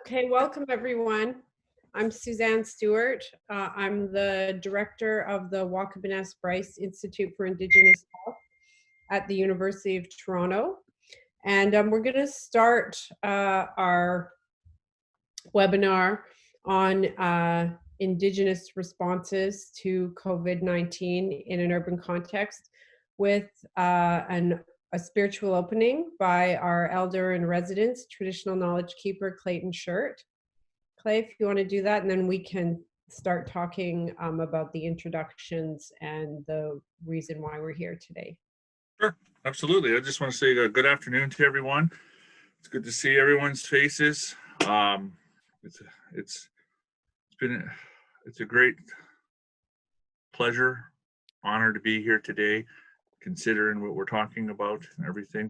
Okay, welcome everyone. I'm Suzanne Stewart. I'm the director of the Waakabanas Bryce Institute for Indigenous Health at the University of Toronto. And we're going to start our webinar on Indigenous responses to COVID-19 in an urban context with a spiritual opening by our elder in residence, traditional knowledge keeper, Clayton Shirt. Clay, if you want to do that, and then we can start talking about the introductions and the reason why we're here today. Sure, absolutely. I just want to say good afternoon to everyone. It's good to see everyone's faces. It's a great pleasure, honor to be here today, considering what we're talking about and everything.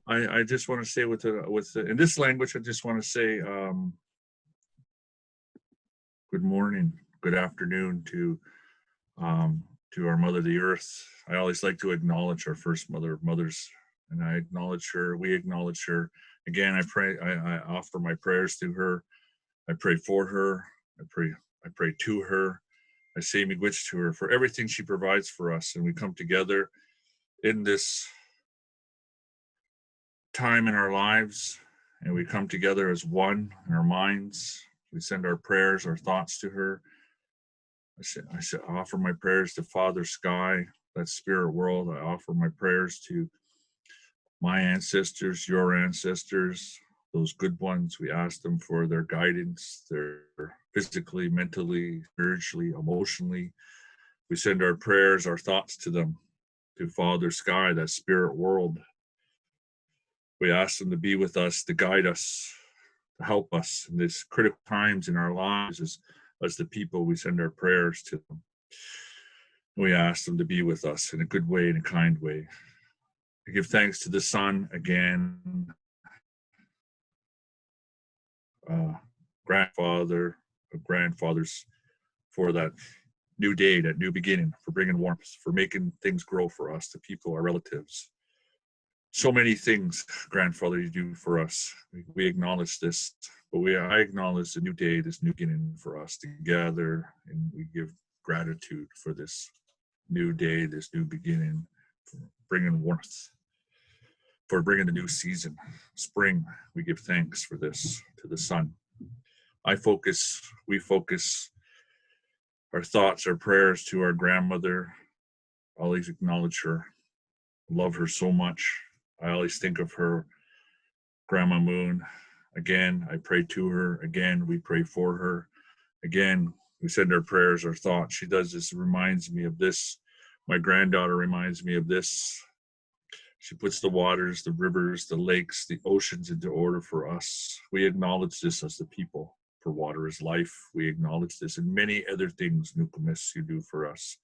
I just want to say in this language, I just want to say good morning, good afternoon to our Mother the Earth. I always like to acknowledge our first mother of mothers, and I acknowledge her. We acknowledge her. Again, I offer my prayers to her. I pray for her. I pray to her. I say miigwech to her for everything she provides for us. And we come together in this time in our lives, and we come together as one in our minds. We send our prayers, our thoughts to her. I offer my prayers to Father Sky, that spirit world. I offer my prayers to my ancestors, your ancestors, those good ones. We ask them for their guidance, their physically, mentally, spiritually, emotionally. We send our prayers, our thoughts to them, to Father Sky, that spirit world. We ask them to be with us, to guide us, to help us in these critical times in our lives as the people. We send our prayers to them. We ask them to be with us in a good way, in a kind way. I give thanks to the Sun again, grandfather of grandfathers, for that new day, that new beginning, for bringing warmth, for making things grow for us, the people, our relatives. So many things, grandfather, you do for us. We acknowledge this, but I acknowledge the new day, this new beginning for us to gather, and we give gratitude for this new day, this new beginning, for bringing warmth, for bringing the new season, spring. We give thanks for this to the sun. We focus our thoughts, our prayers to our grandmother. I always acknowledge her, love her so much. I always think of her, Grandma Moon. Again, I pray to her. Again, we pray for her. Again, we send our prayers, our thoughts. She does this, reminds me of this. My granddaughter reminds me of this. She puts the waters, the rivers, the lakes, the oceans into order for us. We acknowledge this as the people, for water is life. We acknowledge this and many other things, Nukumis, you do for us.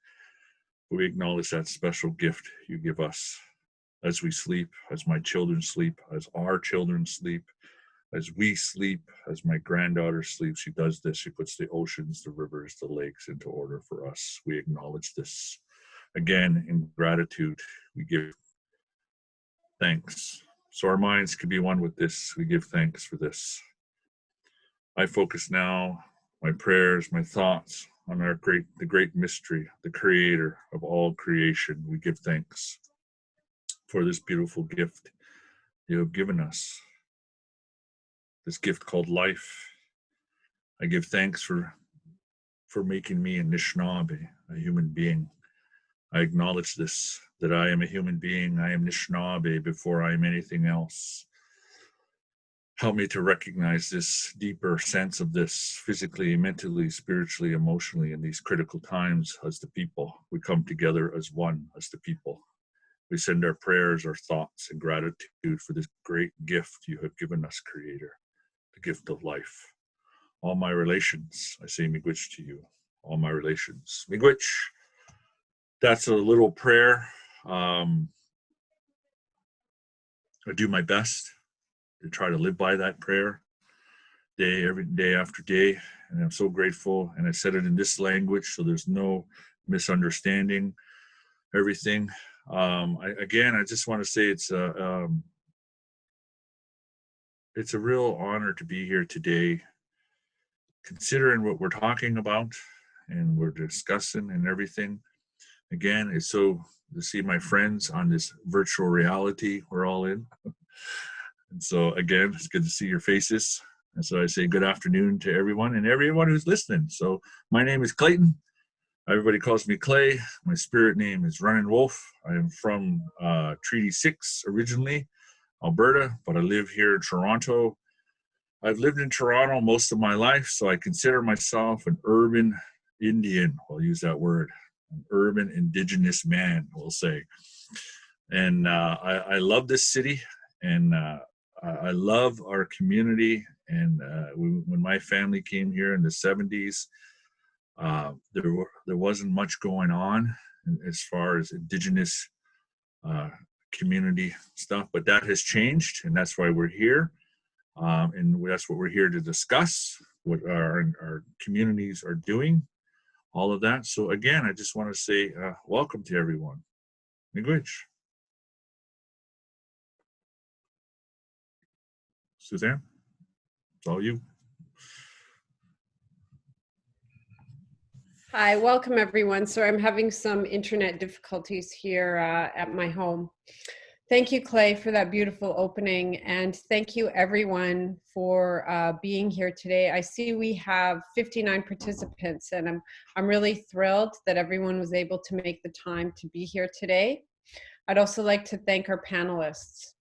We acknowledge that special gift you give us as we sleep, as my children sleep, as our children sleep, as we sleep, as my granddaughter sleeps. She does this. She puts the oceans, the rivers, the lakes into order for us. We acknowledge this. Again, in gratitude, we give thanks. So our minds can be one with this. We give thanks for this. I focus now my prayers, my thoughts on the great mystery, the creator of all creation. We give thanks for this beautiful gift you have given us, this gift called life. I give thanks for making me a Anishinaabe, a human being. I acknowledge this, that I am a human being. I am Anishinaabe before I am anything else. Help me to recognize this deeper sense of this physically, mentally, spiritually, emotionally in these critical times as the people. We come together as one, as the people. We send our prayers, our thoughts, and gratitude for this great gift you have given us, Creator, the gift of life. All my relations, I say miigwech to you. All my relations. Miigwech. That's a little prayer. I do my best to try to live by that prayer every day after day. And I'm so grateful. And I said it in this language, so there's no misunderstanding everything. I just want to say it's it's a real honor to be here today, considering what we're talking about and we're discussing and everything. Again, it's so to see my friends on this virtual reality we're all in. And so again, it's good to see your faces. And so I say good afternoon to everyone and everyone who's listening. So my name is Clayton. Everybody calls me Clay. My spirit name is Running Wolf. I am from Treaty 6 originally, Alberta, but I live here in Toronto. I've lived in Toronto most of my life, so I consider myself an urban Indian. I'll use that word, an urban Indigenous man, we'll say. And I love this city, and I love our community. And when my family came here in the 70s, there wasn't much going on as far as Indigenous community stuff, but that has changed, and that's why we're here. And that's what we're here to discuss, what our communities are doing, all of that. So again, I just want to say welcome to everyone. Miigwech. Suzanne, it's all you. Hi, welcome everyone. So I'm having some internet difficulties here at my home. Thank you, Clay, for that beautiful opening, and thank you everyone for being here today. I see we have 59 participants, and I'm really thrilled that everyone was able to make the time to be here today. I'd also like to thank our panelists.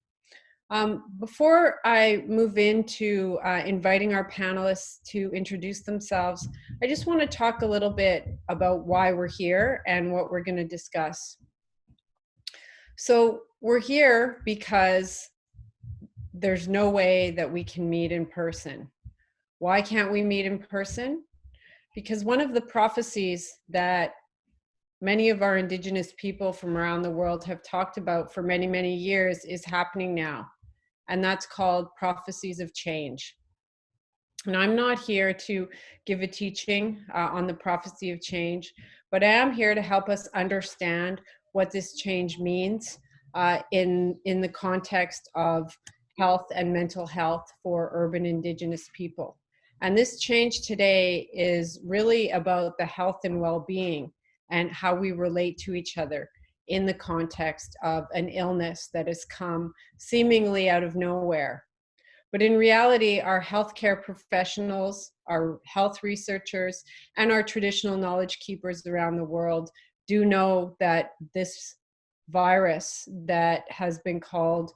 Before I move into inviting our panelists to introduce themselves, I just want to talk a little bit about why we're here and what we're going to discuss. So we're here because there's no way that we can meet in person. Why can't we meet in person? Because one of the prophecies that many of our Indigenous people from around the world have talked about for many, many years is happening now. And that's called Prophecies of Change. And I'm not here to give a teaching on the prophecy of change, but I am here to help us understand what this change means in the context of health and mental health for urban Indigenous people. And this change today is really about the health and well-being and how we relate to each other in the context of an illness that has come seemingly out of nowhere. But in reality, our healthcare professionals, our health researchers, and our traditional knowledge keepers around the world do know that this virus that has been called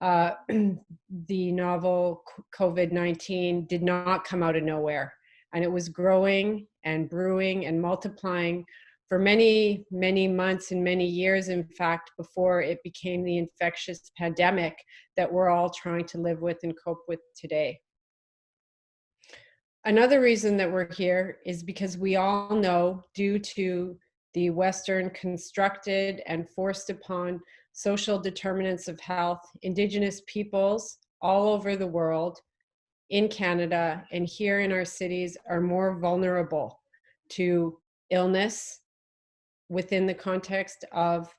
the novel COVID-19 did not come out of nowhere. And it was growing and brewing and multiplying for many, many months and many years, in fact, before it became the infectious pandemic that we're all trying to live with and cope with today. Another reason that we're here is because we all know, due to the Western constructed and forced upon social determinants of health, Indigenous peoples all over the world, in Canada and here in our cities, are more vulnerable to illness within the context of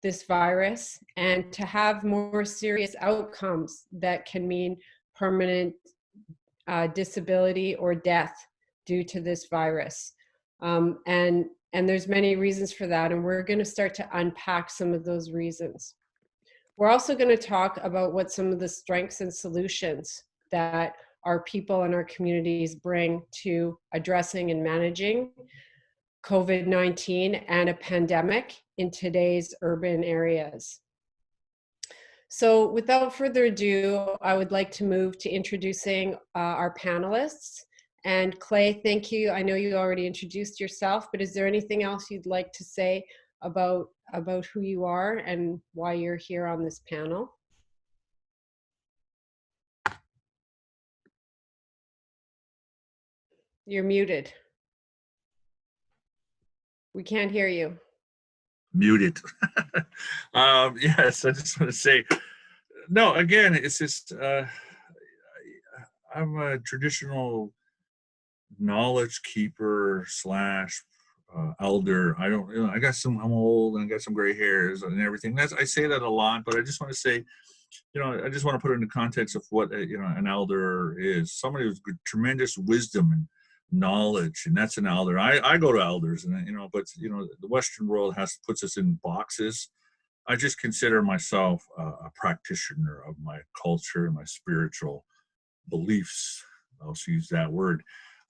this virus, and to have more serious outcomes that can mean permanent disability or death due to this virus. And there's many reasons for that, and we're going to start to unpack some of those reasons. We're also going to talk about what some of the strengths and solutions that our people and our communities bring to addressing and managing COVID-19 and a pandemic in today's urban areas. So without further ado, I would like to move to introducing our panelists. And Clay, thank you. I know you already introduced yourself, but is there anything else you'd like to say about who you are and why you're here on this panel? You're muted. We can't hear you. Muted. Yes, I just want to say, no, again, it's just, I'm a traditional knowledge keeper slash elder. I don't, I'm old and I got some gray hairs and everything. I say that a lot, but I just want to say, I just want to put it in the context of what an elder is. Somebody with tremendous wisdom and knowledge, and that's an elder. I go to elders, and but the Western world puts us in boxes. I just consider myself a practitioner of my culture and my spiritual beliefs. I'll use that word.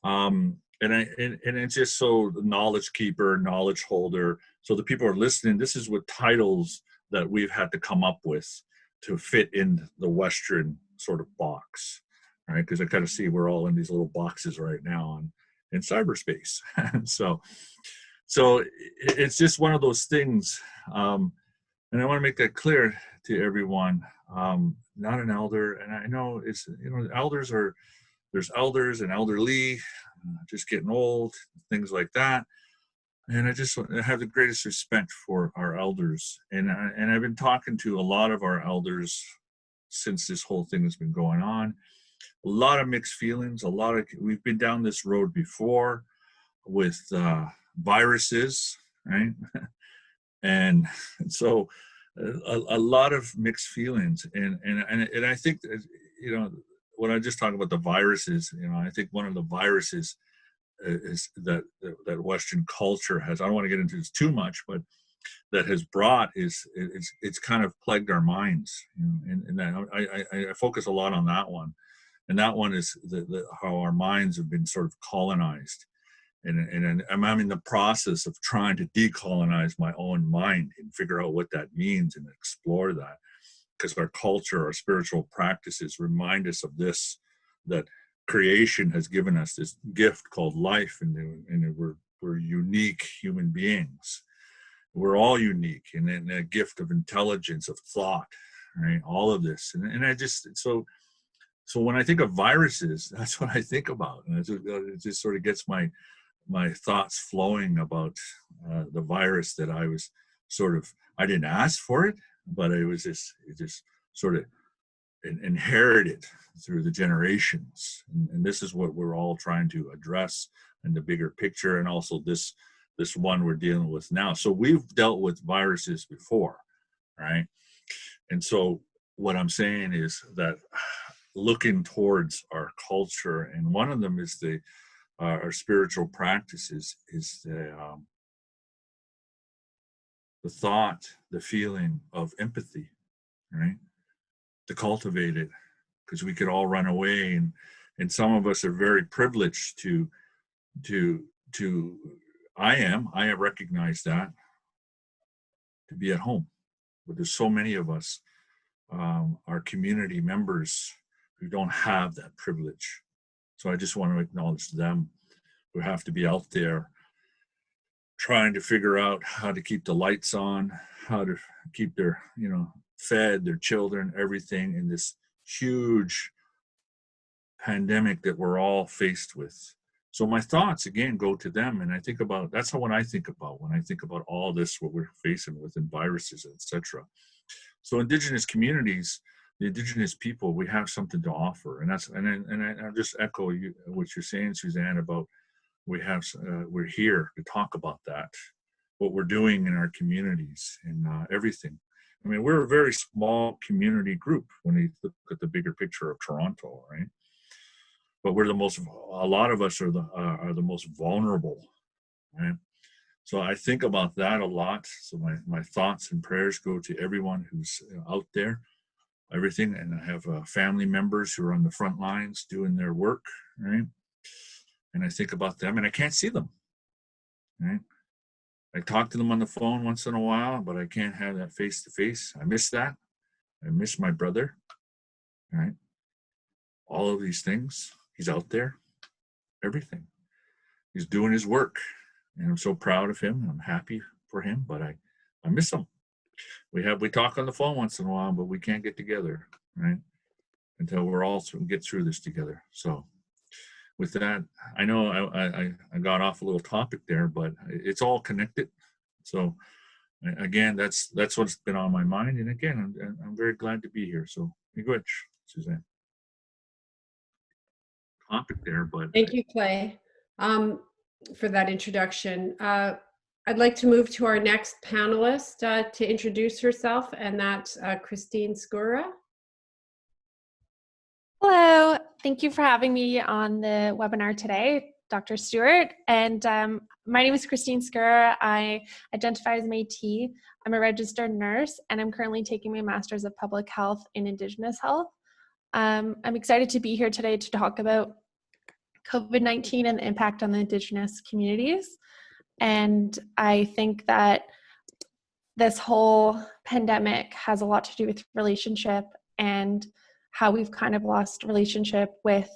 And it's just so the knowledge keeper, knowledge holder. So the people are listening. This is what titles that we've had to come up with to fit in the Western sort of box, right? Because I kind of see we're all in these little boxes right now in cyberspace. And so it's just one of those things. And I want to make that clear to everyone. Not an elder, and I know elders there's elders and elderly, just getting old, things like that. And I have the greatest respect for our elders, and I've been talking to a lot of our elders since this whole thing has been going on. A lot of mixed feelings. We've been down this road before with viruses, right? And so a lot of mixed feelings, and I think that, when I just talk about the viruses, I think one of the viruses is that Western culture has. I don't want to get into this too much, but that has brought it's kind of plagued our minds, and that I focus a lot on that one, and that one is how our minds have been sort of colonized. And I'm in the process of trying to decolonize my own mind and figure out what that means and explore that, because our culture, our spiritual practices remind us of this, that creation has given us this gift called life, and we're unique human beings. We're all unique, and then a gift of intelligence, of thought, right? All of this, and I just so when I think of viruses, that's what I think about, and it just sort of gets my thoughts flowing about the virus that I didn't ask for it, but it just sort of inherited through the generations. And this is what we're all trying to address in the bigger picture, and also this one we're dealing with now. So we've dealt with viruses before, right? And so what I'm saying is that looking towards our culture, and one of them is our spiritual practices, is the thought, the feeling of empathy, right? To cultivate it, because we could all run away, and some of us are very privileged to I have recognized that, to be at home. But there's so many of us, our community members, who don't have that privilege. So I just want to acknowledge them, who have to be out there trying to figure out how to keep the lights on, how to keep their, fed, their children, everything in this huge pandemic that we're all faced with. So my thoughts again go to them, and I think about, that's how when I think about all this, what we're facing with, and viruses, etc. So Indigenous communities, the Indigenous people, we have something to offer, and I'll just echo what you're saying, Suzanne, about we're here to talk about that, what we're doing in our communities, and everything. I mean, we're a very small community group when you look at the bigger picture of Toronto, right? But a lot of us are the most vulnerable, right? So I think about that a lot. So my thoughts and prayers go to everyone who's out there, everything. And I have family members who are on the front lines doing their work, right? And I think about them, and I can't see them, right? I talk to them on the phone once in a while, but I can't have that face to face. I miss that. I miss my brother, right? All of these things. He's out there, everything. He's doing his work, and I'm so proud of him. I'm happy for him, but I miss him. We talk on the phone once in a while, but we can't get together, right? Until we're all get through this together. So with that, I know I got off a little topic there, but it's all connected. So again, that's what's been on my mind. And again, I'm very glad to be here. So miigwech, Suzanne. Topic there, but thank you, Clay, for that introduction. I'd like to move to our next panelist to introduce herself, and that's Christine Skura. Hello, thank you for having me on the webinar today, Dr. Stewart. And my name is Christine Skur. I identify as Métis. I'm a registered nurse, and I'm currently taking my Master's of Public Health in Indigenous Health. I'm excited to be here today to talk about COVID-19 and the impact on the Indigenous communities. And I think that this whole pandemic has a lot to do with relationship and how we've kind of lost relationship with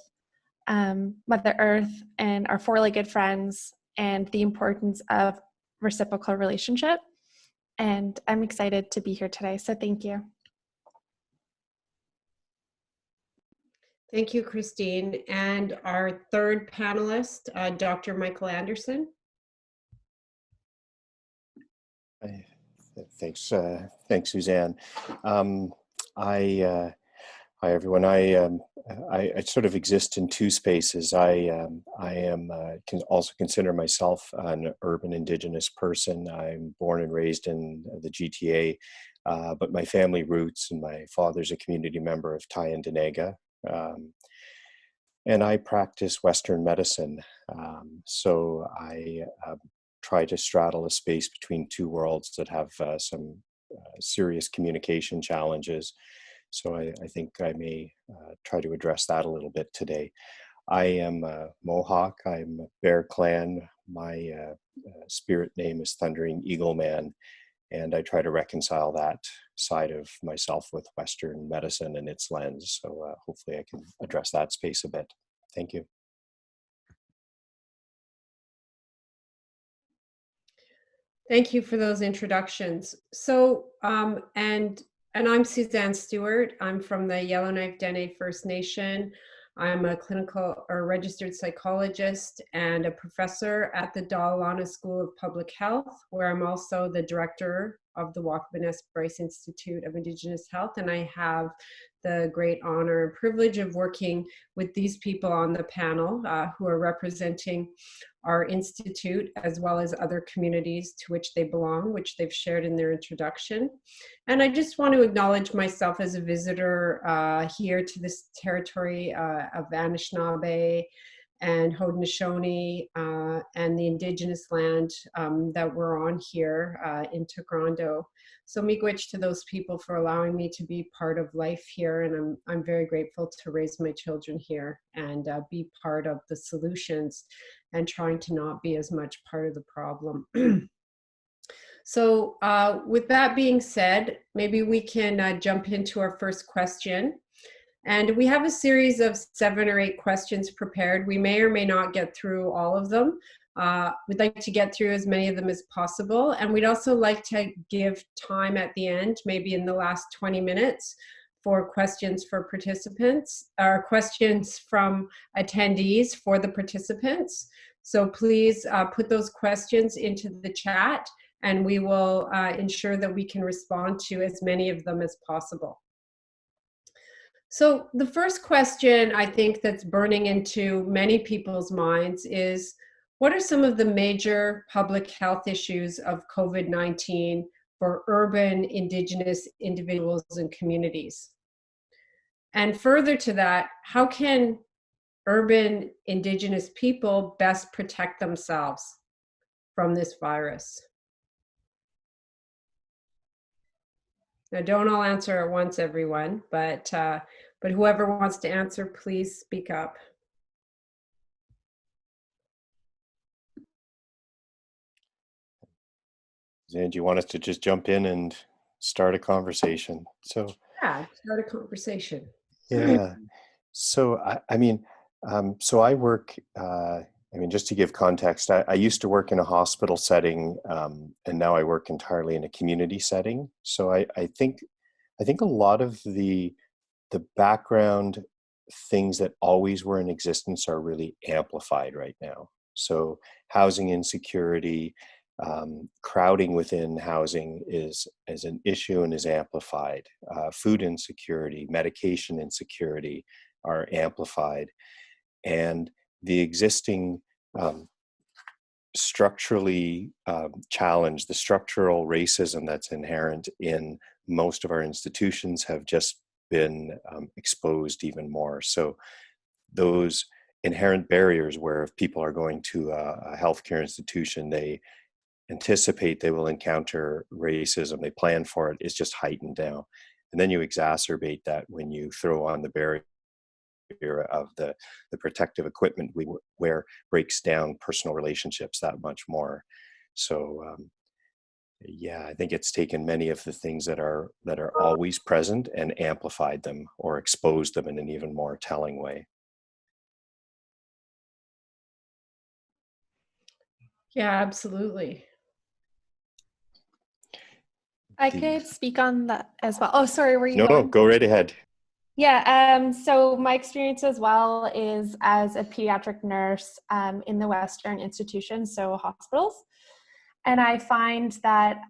Mother Earth and our four-legged friends, and the importance of reciprocal relationship. And I'm excited to be here today, so thank you. Thank you, Christine. And our third panelist, Dr. Michael Anderson. Thanks, Suzanne. Hi everyone. I sort of exist in two spaces. Can also consider myself an urban Indigenous person. I'm born and raised in the GTA, but my family roots, and my father's a community member of Tyendinaga, and I practice Western medicine. So I try to straddle a space between two worlds that have some serious communication challenges. So I think I may try to address that a little bit today. I am a Mohawk. I'm a Bear Clan. My spirit name is Thundering Eagle Man, and I try to reconcile that side of myself with Western medicine and its lens. So hopefully I can address that space a bit. Thank you. Thank you for those introductions. So, and I'm Suzanne Stewart. I'm from the Yellowknife Dene First Nation. I'm a clinical or registered psychologist and a professor at the Dalalana School of Public Health, where I'm also the director of the Waakabeness-Bryce Institute of Indigenous Health. And I have the great honor and privilege of working with these people on the panel who are representing our institute, as well as other communities to which they belong, which they've shared in their introduction. And I just want to acknowledge myself as a visitor here to this territory of Anishinaabe and Haudenosaunee and the Indigenous land that we're on here in Toronto. So miigwech to those people for allowing me to be part of life here, and I'm very grateful to raise my children here and be part of the solutions and trying to not be as much part of the problem. So with that being said, maybe we can jump into our first question. And we have a series of 7 or 8 questions prepared. We may or may not get through all of them. We'd like to get through as many of them as possible. And we'd also like to give time at the end, maybe in the last 20 minutes, for questions for participants, or questions from attendees for the participants. So please put those questions into the chat, and we will ensure that we can respond to as many of them as possible. So the first question I think that's burning into many people's minds is, what are some of the major public health issues of COVID-19 for urban Indigenous individuals and communities? And further to that, how can urban Indigenous people best protect themselves from this virus? Now, don't all answer at once, everyone, but whoever wants to answer, please speak up. Suzanne, do you want us to just jump in and start a conversation? So yeah, start a conversation. Yeah. So so I work. Just to give context, I used to work in a hospital setting, and now I work entirely in a community setting. So I think a lot of the background things that always were in existence are really amplified right now. So housing insecurity, crowding within housing is an issue and is amplified. Food insecurity, medication insecurity are amplified, and the existing structurally challenged, the structural racism that's inherent in most of our institutions have just been exposed even more. So those inherent barriers where if people are going to a healthcare institution, they anticipate they will encounter racism, they plan for it, is just heightened now. And then you exacerbate that when you throw on the barrier of the protective equipment we wear breaks down personal relationships that much more. So yeah, I think it's taken many of the things that are always present and amplified them or exposed them in an even more telling way. Yeah, absolutely. I could speak on that as well. Oh, sorry, were you No, going? go right ahead. Yeah, so my experience as well is as a pediatric nurse in the Western institutions, so hospitals. And I find that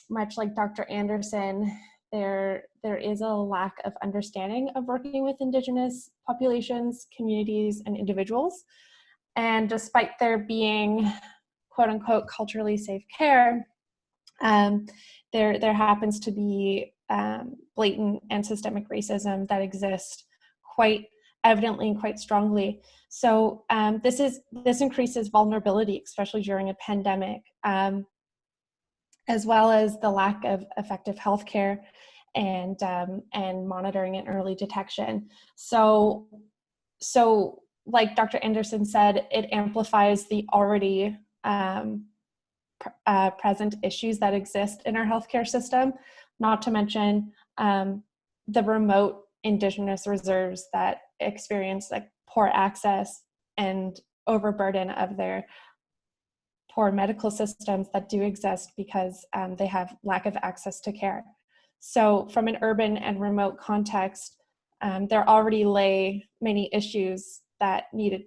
much like Dr. Anderson, there is a lack of understanding of working with Indigenous populations, communities, and individuals. And despite there being quote unquote culturally safe care, there happens to be blatant and systemic racism that exists quite evidently and quite strongly. So this increases vulnerability, especially during a pandemic, as well as the lack of effective healthcare and monitoring and early detection. So like Dr. Anderson said, it amplifies the already present issues that exist in our healthcare system, not to mention the remote Indigenous reserves that experience like poor access and overburden of their poor medical systems that do exist because they have lack of access to care. So from an urban and remote context, there already lay many issues that needed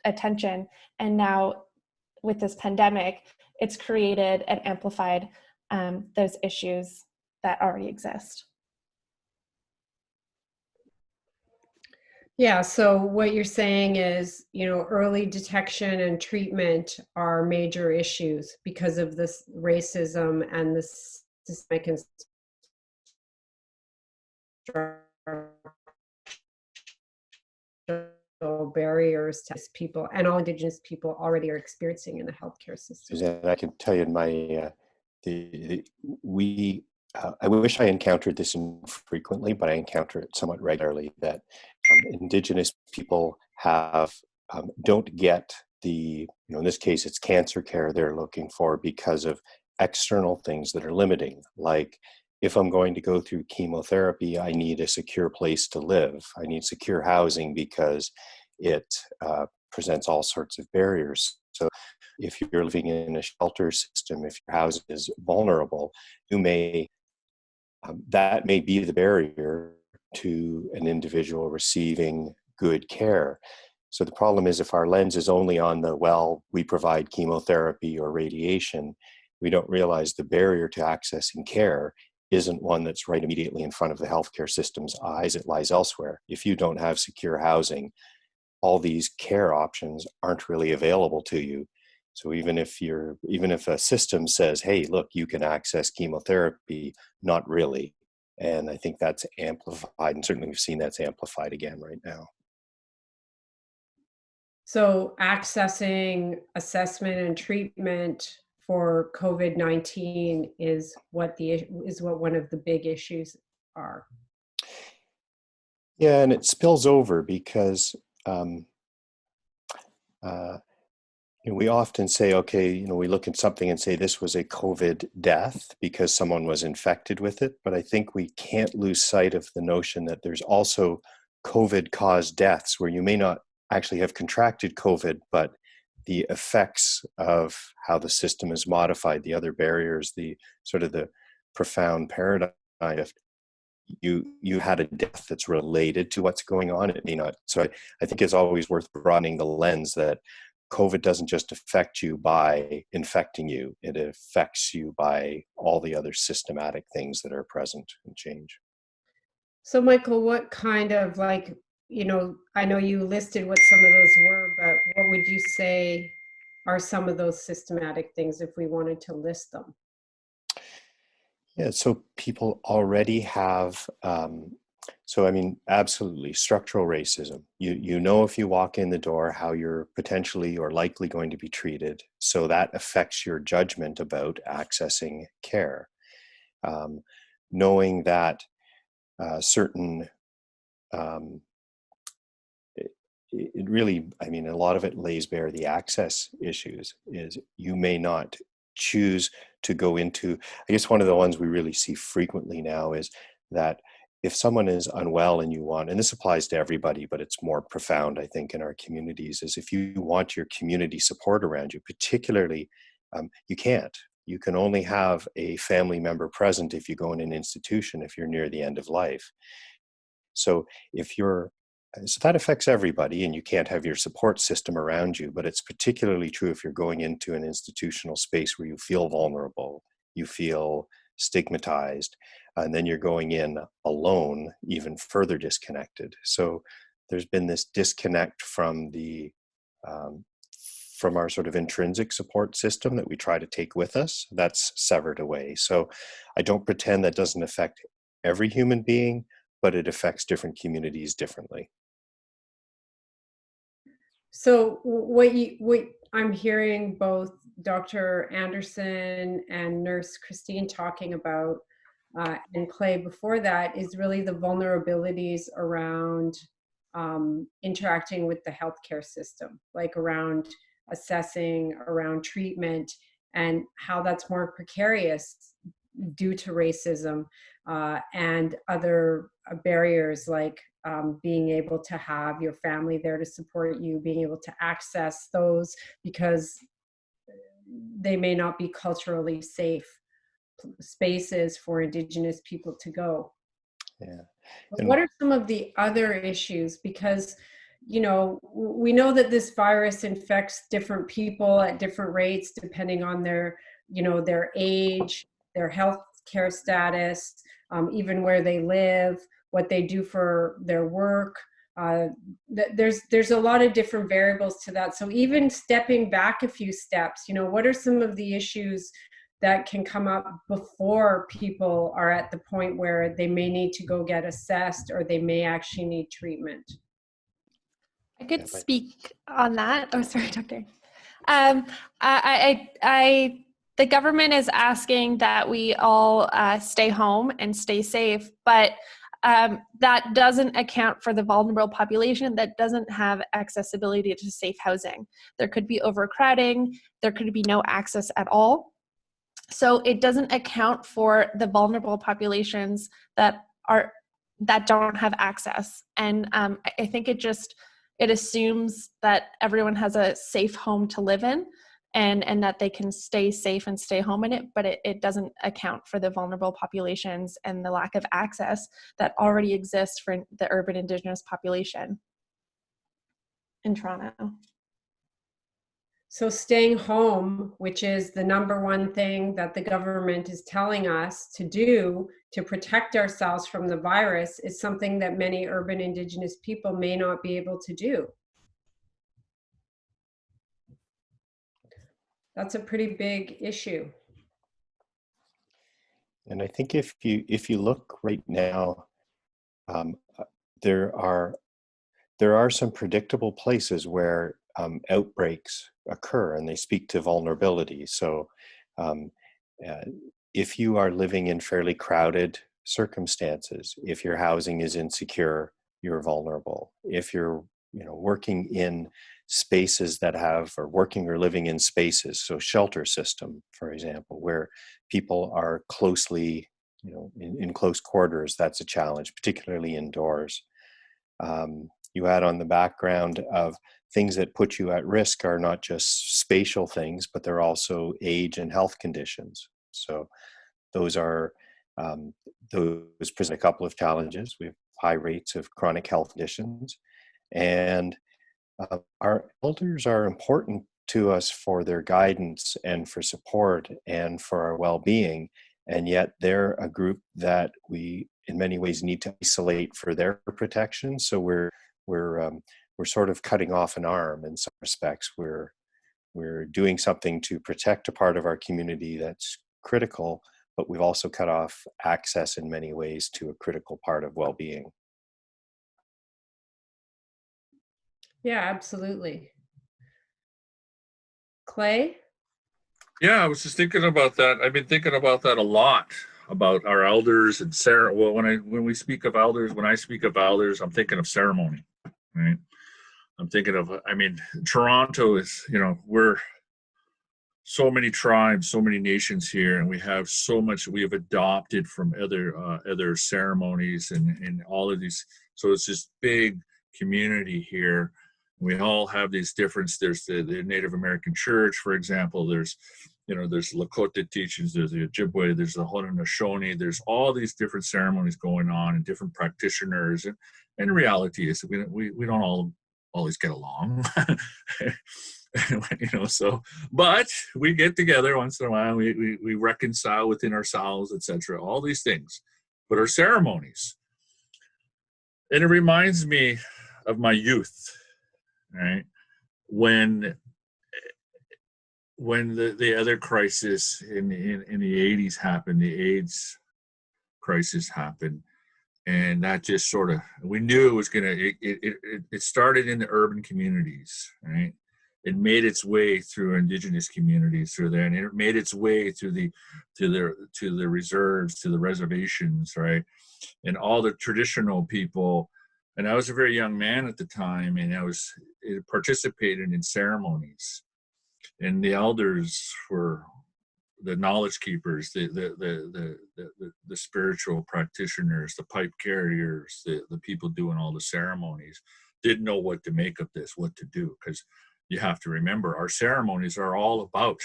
attention, and now with this pandemic, it's created and amplified those issues that already exist. Yeah, so what you're saying is, early detection and treatment are major issues because of this racism and the systemic and structural barriers to people, and all Indigenous people already are experiencing in the healthcare system. Suzanne, I can tell you in my I wish I encountered this infrequently, but I encounter it somewhat regularly, that Indigenous people don't get the, in this case, it's cancer care they're looking for because of external things that are limiting. Like, if I'm going to go through chemotherapy, I need a secure place to live. I need secure housing because it presents all sorts of barriers. So if you're living in a shelter system, if your house is vulnerable, that may be the barrier to an individual receiving good care. So the problem is, if our lens is only on we provide chemotherapy or radiation, we don't realize the barrier to accessing care isn't one that's right immediately in front of the healthcare system's eyes. It lies elsewhere. If you don't have secure housing, all these care options aren't really available to you. So even if a system says, hey, look, you can access chemotherapy, not really. And I think that's amplified, and certainly we've seen that's amplified again right now. So accessing assessment and treatment for COVID-19 is what one of the big issues are. Yeah, and it spills over because we often say, okay, we look at something and say this was a COVID death because someone was infected with it. But I think we can't lose sight of the notion that there's also COVID-caused deaths where you may not actually have contracted COVID, but the effects of how the system is modified, the other barriers, the sort of the profound paradigm shift, you had a death that's related to what's going on. It may not. So I think it's always worth broadening the lens that COVID doesn't just affect you by infecting you, it affects you by all the other systematic things that are present and change. So Michael, what kind of I know you listed what some of those were, but what would you say are some of those systematic things if we wanted to list them? Yeah, so people already have, so I mean, absolutely, structural racism. You know if you walk in the door how you're potentially or likely going to be treated, so that affects your judgment about accessing care. Knowing that certain, um, it really, I mean, a lot of it lays bare the access issues, is you may not choose to go into, I guess one of the ones we really see frequently now is that if someone is unwell and you want, and this applies to everybody, but it's more profound, I think, in our communities, is if you want your community support around you, particularly, you can't. You can only have a family member present if you go in an institution, if you're near the end of life. So if you're, so that affects everybody, and you can't have your support system around you, but it's particularly true if you're going into an institutional space where you feel vulnerable, you feel stigmatized, and then you're going in alone, even further disconnected. So there's been this disconnect from the from our sort of intrinsic support system that we try to take with us. That's severed away. So I don't pretend that doesn't affect every human being, but it affects different communities differently. So what I'm hearing both Dr. Anderson and Nurse Christine talking about, and Clay before that, is really the vulnerabilities around interacting with the healthcare system, like around assessing, around treatment, and how that's more precarious due to racism and other barriers, like being able to have your family there to support you, being able to access those because they may not be culturally safe spaces for Indigenous people to go. Yeah. But And what are some of the other issues? Because, you know, we know that this virus infects different people at different rates depending on their, you know, their age, their health care status, even where they live, what they do for their work. There's a lot of different variables to that. So even stepping back a few steps, you know, what are some of the issues that can come up before people are at the point where they may need to go get assessed or they may actually need treatment? I could yeah, speak on that. Oh, sorry, Doctor. The government is asking that we all stay home and stay safe, but that doesn't account for the vulnerable population that doesn't have accessibility to safe housing. There could be overcrowding. There could be no access at all. So it doesn't account for the vulnerable populations that don't have access. And I think it assumes that everyone has a safe home to live in and that they can stay safe and stay home in it, but it doesn't account for the vulnerable populations and the lack of access that already exists for the urban Indigenous population in Toronto. So staying home, which is the number one thing that the government is telling us to do to protect ourselves from the virus, is something that many urban Indigenous people may not be able to do. That's a pretty big issue. and I think if you look right now, there are some predictable places where outbreaks occur, and they speak to vulnerability. So, um, uh, if you are living in fairly crowded circumstances, if your housing is insecure, you're vulnerable. If you're, you know, working in spaces that have, or working or living in spaces, so shelter system, for example, where people are closely, you know, in close quarters, that's a challenge, particularly indoors. You add on the background of things that put you at risk are not just spatial things, but they're also age and health conditions. So those are, those present a couple of challenges. We have high rates of chronic health conditions, and our elders are important to us for their guidance and for support and for our well-being, and yet they're a group that we in many ways need to isolate for their protection. So we're sort of cutting off an arm in some respects. We're doing something to protect a part of our community that's critical, but we've also cut off access in many ways to a critical part of well-being. Yeah, absolutely. Clay? Yeah, I was just thinking about that. I've been thinking about that a lot, about our elders and Sarah. Well, when we speak of elders, when I speak of elders, I'm thinking of ceremony, right? I'm thinking of, I mean, Toronto is, we're so many tribes, so many nations here, and we have so much we have adopted from other ceremonies and all of these. So it's this big community here. We all have these different. There's the Native American Church, for example. There's Lakota teachings. There's the Ojibwe. There's the Haudenosaunee. There's all these different ceremonies going on and different practitioners. And the reality is that we don't all always get along. But we get together once in a while. We reconcile within ourselves, etc. All these things, but our ceremonies, and it reminds me of my youth, right? When the other crisis in the 80s happened, the AIDS crisis happened, and that just sort of, we knew it was it started in the urban communities, right? It made its way through Indigenous communities through there, and it made its way to the reserves, to the reservations, right? And all the traditional people. And I was a very young man at the time, and I participated in ceremonies. And the elders were the knowledge keepers, the spiritual practitioners, the pipe carriers, the people doing all the ceremonies, didn't know what to make of this, what to do, because you have to remember our ceremonies are all about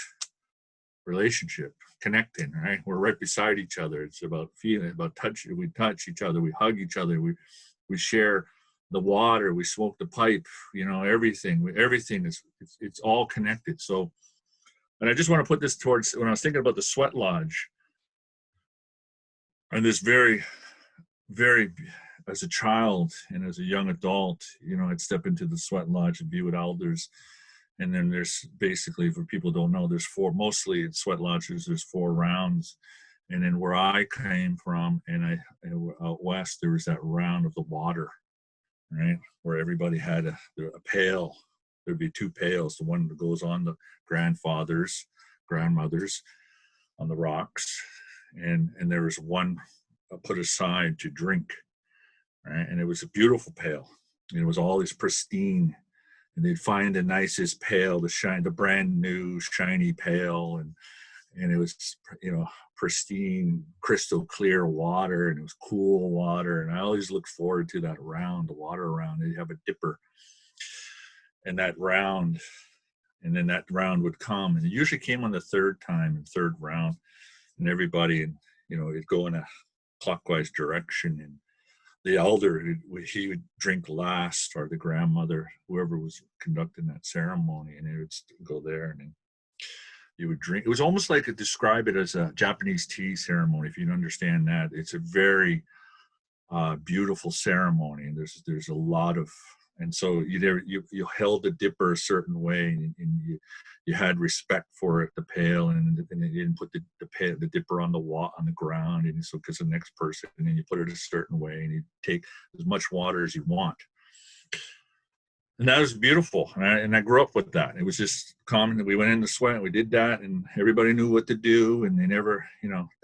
relationship, connecting, right? We're right beside each other. It's about feeling, about touching. We touch each other, we hug each other, we share the water, we smoke the pipe, everything is, it's all connected. So, and I just want to put this towards, when I was thinking about the sweat lodge, and this very, very, as a child and as a young adult, I'd step into the sweat lodge and be with elders. And then there's basically, for people who don't know, there's mostly in sweat lodges, there's 4 rounds. And then where I came from, and out west, there was that round of the water, right? Where everybody had a pail. There'd be 2 pails. The one that goes on the grandmothers on the rocks. And there was one put aside to drink, right? And it was a beautiful pail. It was always pristine. And they'd find the nicest pail, the brand new shiny pail, and it was, pristine, crystal clear water, and it was cool water. And I always looked forward to that round, the water round. They'd have a dipper, and that round, and then that round would come, and it usually came on the third round, and everybody, and it'd go in a clockwise direction, and the elder, he would drink last, or the grandmother, whoever was conducting that ceremony, and it would go there, and then you would drink. It was almost like, to describe it as a Japanese tea ceremony, if you can understand that. It's a very beautiful ceremony, and there's a lot of, and so you held the dipper a certain way, and you had respect for it, the pail, and you didn't put the dipper on the ground, and so because the next person, and then you put it a certain way, and you take as much water as you want. And that was beautiful, and I grew up with that. It was just common that we went in the sweat, and we did that, and everybody knew what to do, and they never,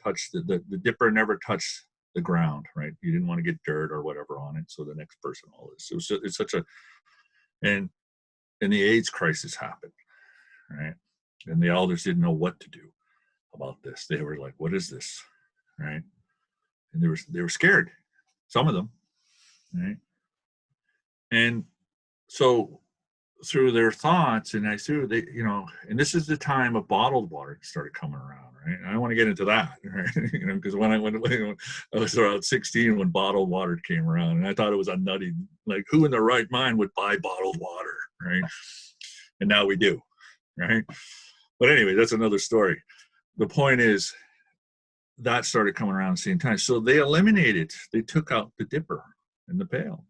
touched the dipper never touched the ground, right? You didn't want to get dirt or whatever on it, so the next person, all this. It's such a, and the AIDS crisis happened, right? And the elders didn't know what to do about this. They were like, "What is this?" Right? And they were scared, some of them, right? And so through their thoughts, and and this is the time of bottled water started coming around, right? And I don't want to get into that, right? Because when I was around 16 when bottled water came around, and I thought it was a nutty, like, who in their right mind would buy bottled water, right? And now we do, right? But anyway, that's another story. The point is, that started coming around at the same time. So they took out the dipper and the pail,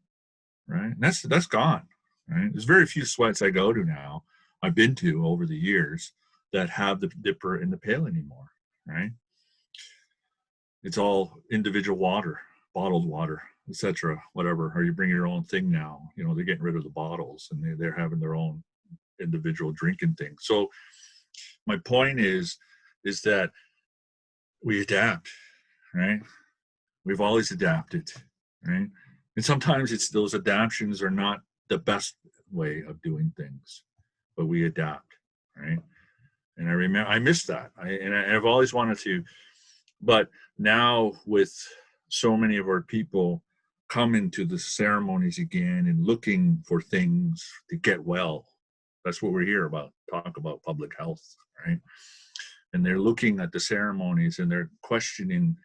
right? And that's gone. Right? There's very few sweats I go to now, I've been to over the years, that have the dipper and the pail anymore, right? it's all individual water, bottled water, etc. Whatever. Or you bring your own thing now. You know, they're getting rid of the bottles and they're having their own individual drinking thing. So my point is that we adapt, right? We've always adapted, right? And sometimes it's those adaptations are not the best way of doing things, but we adapt, right? And I remember I missed that. I've always wanted to, but now with so many of our people coming to the ceremonies again and looking for things to get well, that's what we're here about, talk about public health, right? And they're looking at the ceremonies and they're questioning,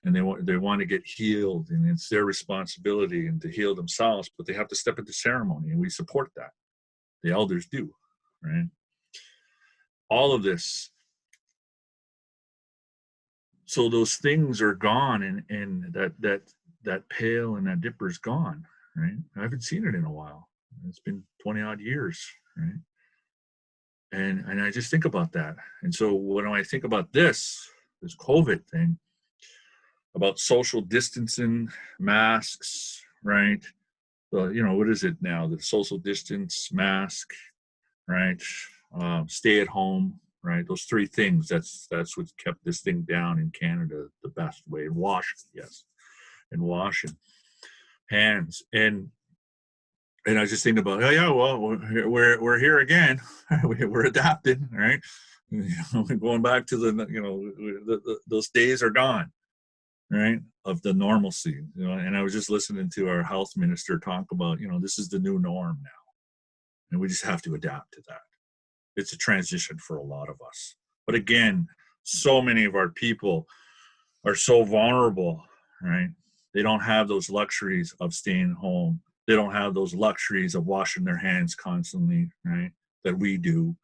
and they want to get healed, and it's their responsibility and to heal themselves, but they have to step into ceremony, and we support that. The elders do, right? All of this. So those things are gone, and that pail and that dipper is gone, right? I haven't seen it in a while. It's been 20 odd years, right? And I just think about that. And so when I think about this COVID thing, about social distancing, masks, right? You know, what is it now? The social distance, mask, right? Stay at home, right? Those three things, that's what kept this thing down in Canada the best way. And washing, yes. And washing hands. And I was just thinking about, oh yeah, well, we're here again. We're adapting, right? You know, going back to those days are gone, right? Of the normalcy, you know. And I was just listening to our health minister talk about, you know, this is the new norm now, and we just have to adapt to that. It's a transition for a lot of us, but again, so many of our people are so vulnerable, right? They don't have those luxuries of staying home. They don't have those luxuries of washing their hands constantly, right? That we do,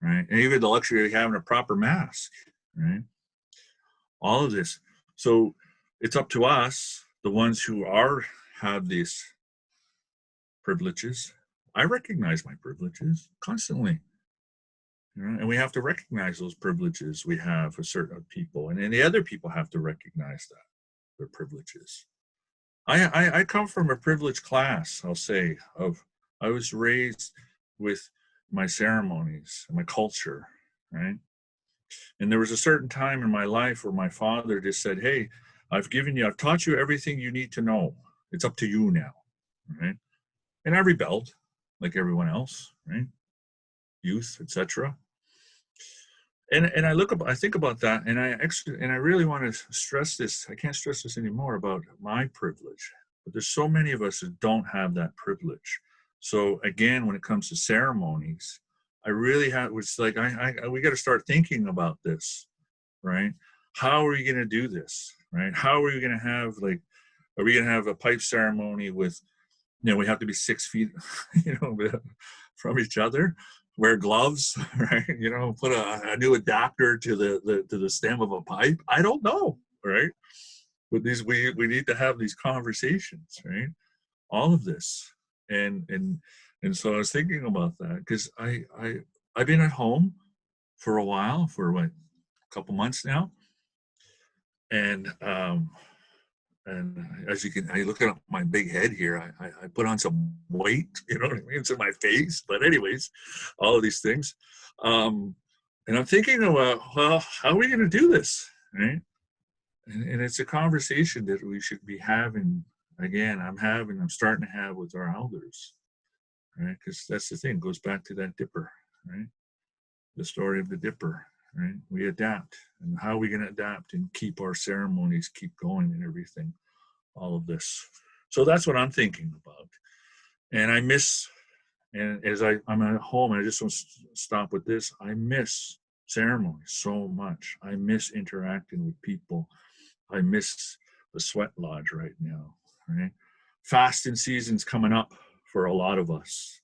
right? And even the luxury of having a proper mask, right? All of this. So it's up to us, the ones who have these privileges. I recognize my privileges constantly, you know, and we have to recognize those privileges we have for certain people, and then the other people have to recognize that their privileges. I come from a privileged class, I'll say, I was raised with my ceremonies, my culture, right? And there was a certain time in my life where my father just said, hey, I've taught you everything you need to know. It's up to you now, right? And I rebelled like everyone else, right? Youth, etc. And I think about that, and I really want to stress this. I can't stress this anymore about my privilege, but there's so many of us that don't have that privilege. So again, when it comes to ceremonies, I really have. It's like we got to start thinking about this, right? How are we going to do this, right? How are we going to have are we going to have a pipe ceremony with, you know, we have to be 6 feet, you know, from each other? Wear gloves, right? You know, put a new adapter to the stem of a pipe. I don't know, right? But we need to have these conversations, right? All of this, and so I was thinking about that because I've been at home for a while, for a couple months now, and as you can, I look at my big head here. I put on some weight, you know what I mean? It's in my face. But anyways, all of these things. And I'm thinking about, well, how are we going to do this, right? And it's a conversation that we should be having. Again, I'm starting to have with our elders, right? Because that's the thing. It goes back to that dipper, right? The story of the dipper, right? We adapt. And how are we going to adapt and keep our ceremonies keep going and everything? All of this. So that's what I'm thinking about. And I miss, and as I'm at home, and I just want to stop with this, I miss ceremony so much. I miss interacting with people. I miss the sweat lodge right now, right? Fasting season's coming up for a lot of us.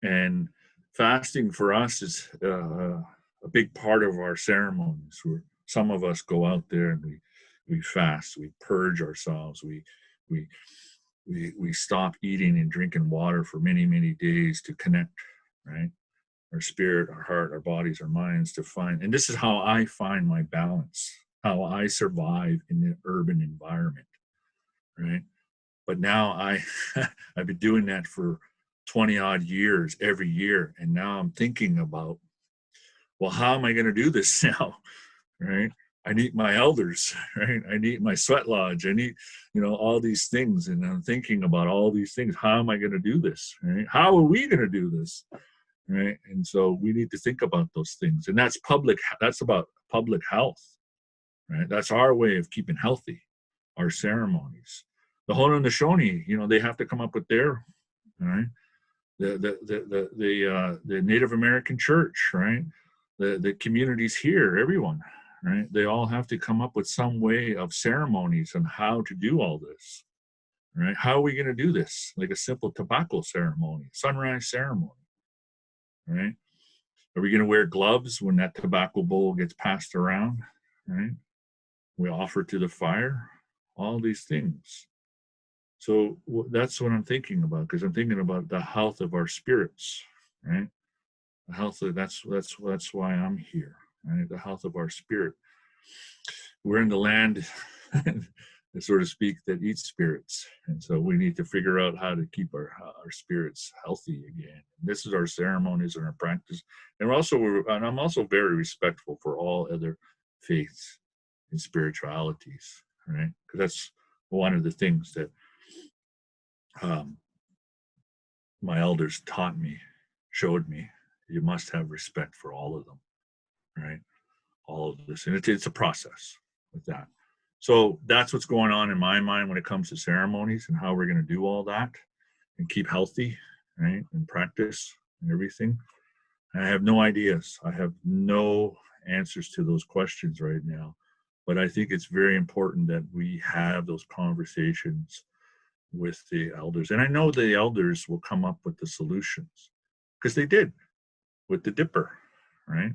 And fasting for us is a big part of our ceremonies, where some of us go out there and we fast, we purge ourselves, we stop eating and drinking water for many, many days to connect, right? Our spirit, our heart, our bodies, our minds to find, and this is how I find my balance. how I survive in the urban environment, right? But now I've been doing that for 20 odd years every year. And now I'm thinking about, well, how am I going to do this now? Right? I need my elders, right? I need my sweat lodge. I need, all these things. And I'm thinking about all these things. How am I going to do this? Right? How are we going to do this? Right? And so we need to think about those things. And that's about public health, right? That's our way of keeping healthy, our ceremonies. The Haudenosaunee, they have to come up with their, right? The Native American Church, right? The communities here, everyone, right? They all have to come up with some way of ceremonies on how to do all this, right? How are we going to do this? Like a simple tobacco ceremony, sunrise ceremony, right? Are we going to wear gloves when that tobacco bowl gets passed around, right? We offer to the fire, all these things. So that's what I'm thinking about, because I'm thinking about the health of our spirits, right? The health of, that's why I'm here, right? The health of our spirit. We're in the land, so to speak, that eats spirits, and so we need to figure out how to keep our spirits healthy again. And this is our ceremonies and our practice, and I'm also very respectful for all other faiths and spiritualities, right? Because that's one of the things that my elders taught me, showed me. You must have respect for all of them, right? All of this, and it's a process with that. So that's what's going on in my mind when it comes to ceremonies and how we're going to do all that and keep healthy, right? And practice and everything. And I have no ideas. I have no answers to those questions right now. But I think it's very important that we have those conversations with the elders. And I know the elders will come up with the solutions, because they did with the dipper, right?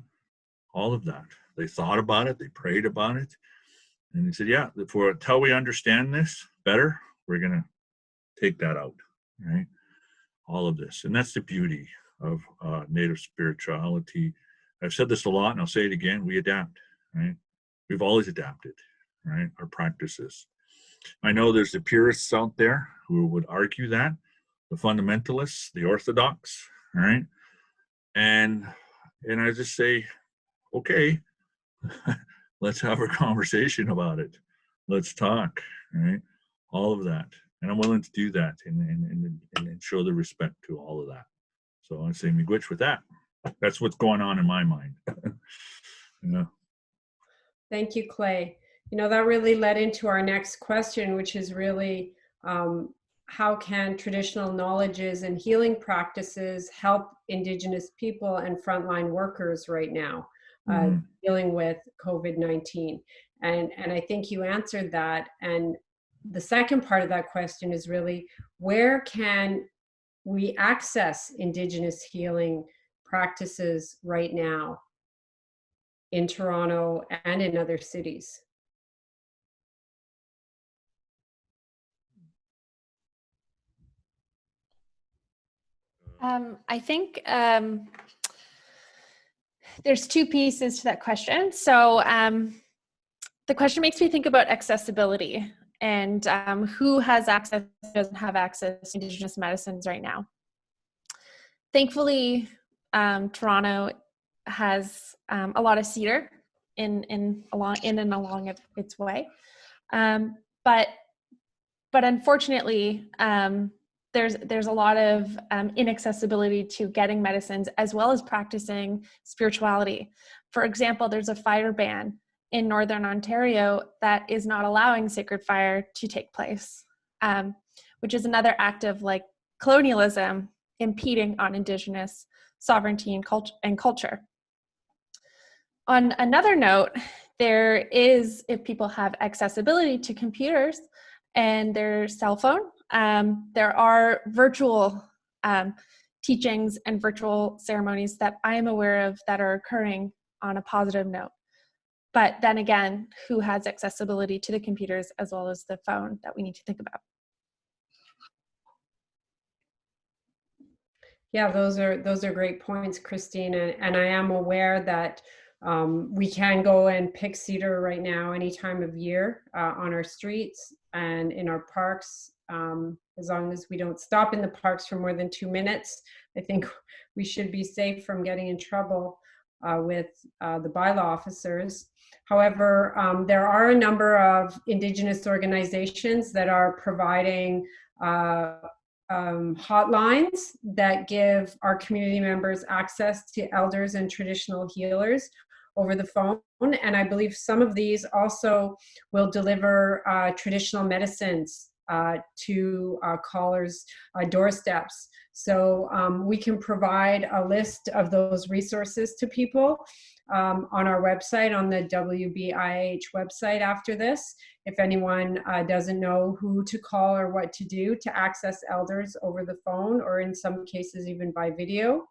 All of that. They thought about it, they prayed about it, and they said, yeah, until we understand this better, we're going to take that out, right? All of this. And that's the beauty of Native spirituality. I've said this a lot, and I'll say it again, we adapt, right? We've always adapted, right? Our practices. I know there's the purists out there who would argue that, the fundamentalists, the orthodox, right? And I just say, okay, let's have a conversation about it. Let's talk, right? All of that. And I'm willing to do that and show the respect to all of that. So I say miigwech with that. That's what's going on in my mind. Thank you, Clay. That really led into our next question, which is really how can traditional knowledges and healing practices help Indigenous people and frontline workers right now dealing with COVID-19? And I think you answered that. And the second part of that question is really, where can we access Indigenous healing practices right now in Toronto and in other cities? I think there's two pieces to that question. So the question makes me think about accessibility and who has access, doesn't have access to Indigenous medicines right now. Thankfully, Toronto has a lot of cedar in and along its way, but unfortunately, there's a lot of inaccessibility to getting medicines as well as practicing spirituality. For example, there's a fire ban in Northern Ontario that is not allowing sacred fire to take place, which is another act of colonialism impeding on Indigenous sovereignty and culture. On another note, there is, if people have accessibility to computers and their cell phone, there are virtual teachings and virtual ceremonies that I am aware of that are occurring on a positive note. But then again, who has accessibility to the computers as well as the phone that we need to think about? Yeah, those are great points, Christine. And I am aware that We can go and pick cedar right now any time of year on our streets and in our parks, as long as we don't stop in the parks for more than 2 minutes. I think we should be safe from getting in trouble with the bylaw officers. However, there are a number of Indigenous organizations that are providing hotlines that give our community members access to elders and traditional healers over the phone. And I believe some of these also will deliver traditional medicines to callers' doorsteps. So we can provide a list of those resources to people on our website, on the WBIH website after this. If anyone doesn't know who to call or what to do to access elders over the phone, or in some cases even by video.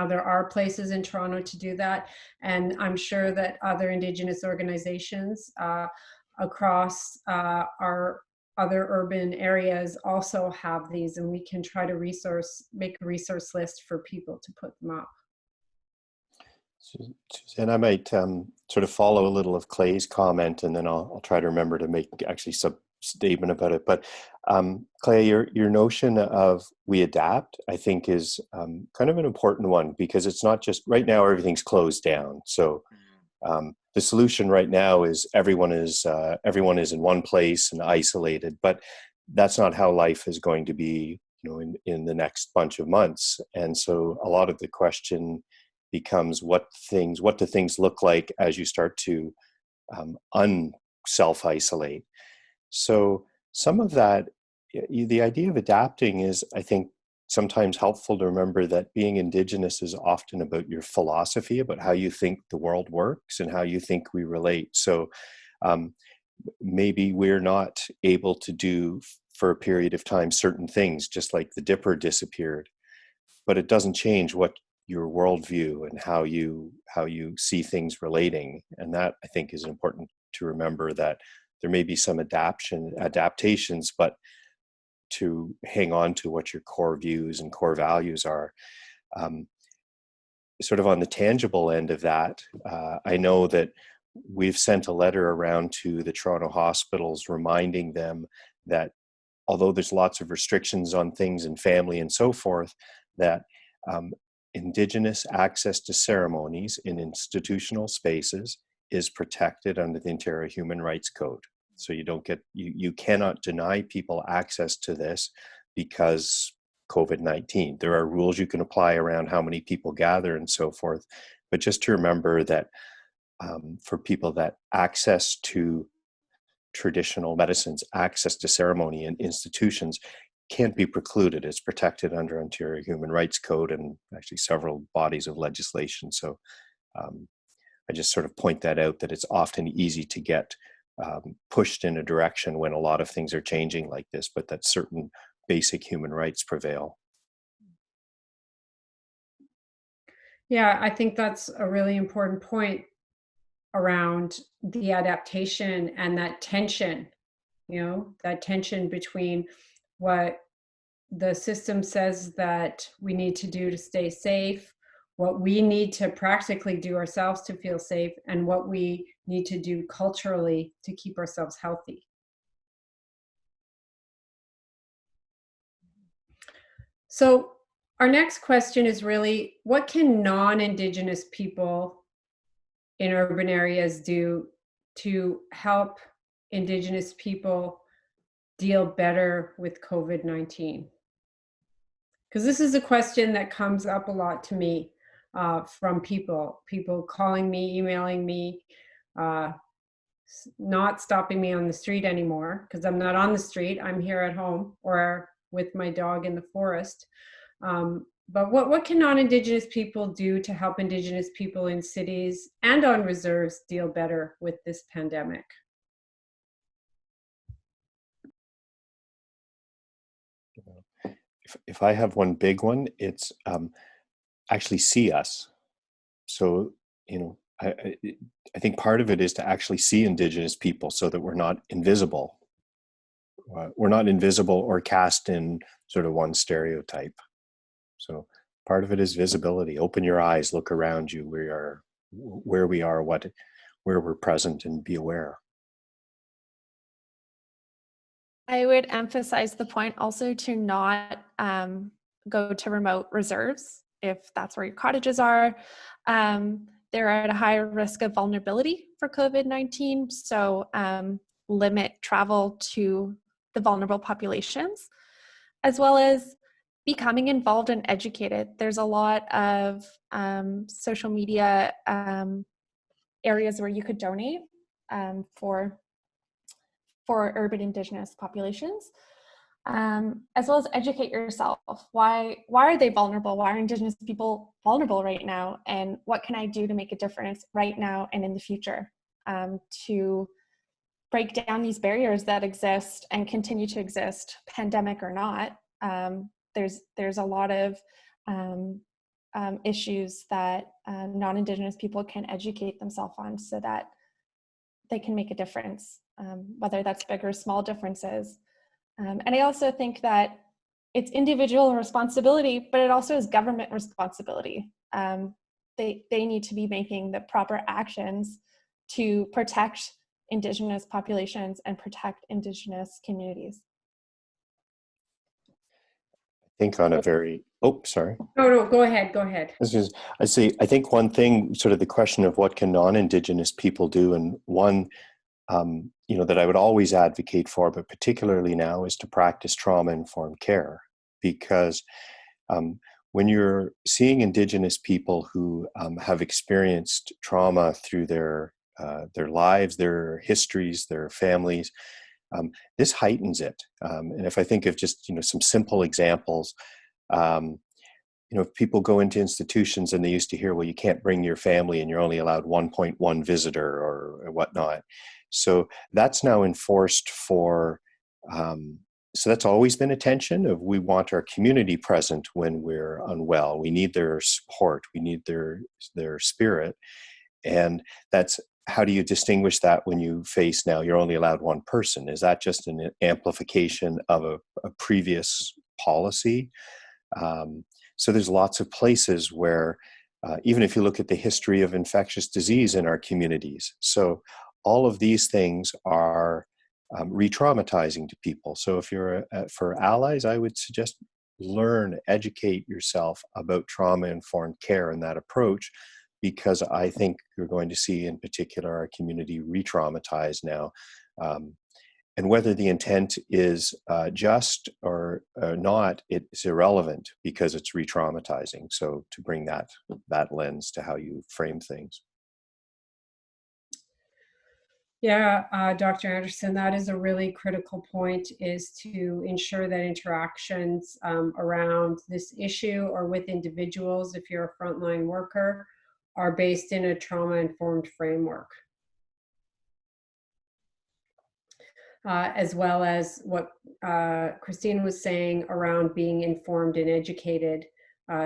There are places in Toronto to do that, and I'm sure that other Indigenous organizations across our other urban areas also have these, and we can try to make a resource list for people to put them up. Suzanne, I might sort of follow a little of Clay's comment, and then I'll try to remember to make actually some statement about it. But Clay, your notion of we adapt, I think, is kind of an important one, because it's not just right now everything's closed down. So the solution right now is everyone is in one place and isolated, but that's not how life is going to be, in the next bunch of months. And so a lot of the question becomes what do things look like as you start to self-isolate. So some of that, the idea of adapting is, I think, sometimes helpful to remember that being Indigenous is often about your philosophy, about how you think the world works and how you think we relate. So maybe we're not able to do for a period of time certain things, just like the Dipper disappeared, but it doesn't change what your worldview and how you see things relating. And that, I think, is important to remember, that there may be some adaptations, but to hang on to what your core views and core values are. Sort of on the tangible end of that, I know that we've sent a letter around to the Toronto hospitals reminding them that although there's lots of restrictions on things and family and so forth, that Indigenous access to ceremonies in institutional spaces is protected under the Ontario Human Rights Code. So you cannot deny people access to this because COVID-19. There are rules you can apply around how many people gather and so forth. But just to remember that for people, that access to traditional medicines, access to ceremony and institutions can't be precluded. It's protected under Ontario Human Rights Code and actually several bodies of legislation. So I just sort of point that out, that it's often easy to get pushed in a direction when a lot of things are changing like this, but that certain basic human rights prevail. Yeah, I think that's a really important point around the adaptation and that tension, that tension between what the system says that we need to do to stay safe, what we need to practically do ourselves to feel safe, and what we need to do culturally to keep ourselves healthy. So our next question is really, what can non-Indigenous people in urban areas do to help Indigenous people deal better with COVID-19? Because this is a question that comes up a lot to me from people calling me, emailing me, not stopping me on the street anymore, because I'm not on the street. I'm here at home or with my dog in the forest. But what can non-Indigenous people do to help Indigenous people in cities and on reserves deal better with this pandemic? If I have one big one, it's actually see us. So, I think part of it is to actually see Indigenous people so that we're not invisible. We're not invisible or cast in sort of one stereotype. So part of it is visibility. Open your eyes, look around you. We are where we are, where we're present, and be aware. I would emphasize the point also to not go to remote reserves if that's where your cottages are. They're at a higher risk of vulnerability for COVID-19, so limit travel to the vulnerable populations, as well as becoming involved and educated. There's a lot of social media areas where you could donate for urban Indigenous populations, as well as educate yourself. Why are they vulnerable? Why are Indigenous people vulnerable right now? And what can I do to make a difference right now and in the future to break down these barriers that exist and continue to exist, pandemic or not? There's a lot of issues that non-Indigenous people can educate themselves on so that they can make a difference, whether that's big or small differences. And I also think that it's individual responsibility, but it also is government responsibility. They need to be making the proper actions to protect Indigenous populations and protect Indigenous communities. I think on a very, sorry. No, go ahead. I think one thing, sort of the question of what can non-Indigenous people do, and one, that I would always advocate for, but particularly now, is to practice trauma-informed care. Because when you're seeing Indigenous people who have experienced trauma through their lives, their histories, their families, this heightens it. And if I think of just some simple examples, if people go into institutions and they used to hear, well, you can't bring your family and you're only allowed 1.1 visitor or whatnot. So that's now enforced for, so that's always been a tension of, we want our community present when we're unwell. We need their support. We need their spirit. And that's, how do you distinguish that when you face, now you're only allowed one person? Is that just an amplification of a previous policy? So there's lots of places where, even if you look at the history of infectious disease in our communities, so all of these things are re-traumatizing to people. So if you're for allies, I would suggest educate yourself about trauma-informed care and that approach, because I think you're going to see, in particular, our community re-traumatized now. And whether the intent is just or not, it's irrelevant, because it's re-traumatizing. So to bring that lens to how you frame things. Yeah, Dr. Anderson, that is a really critical point, is to ensure that interactions around this issue or with individuals, if you're a frontline worker, are based in a trauma-informed framework. As well as what Christine was saying around being informed and educated,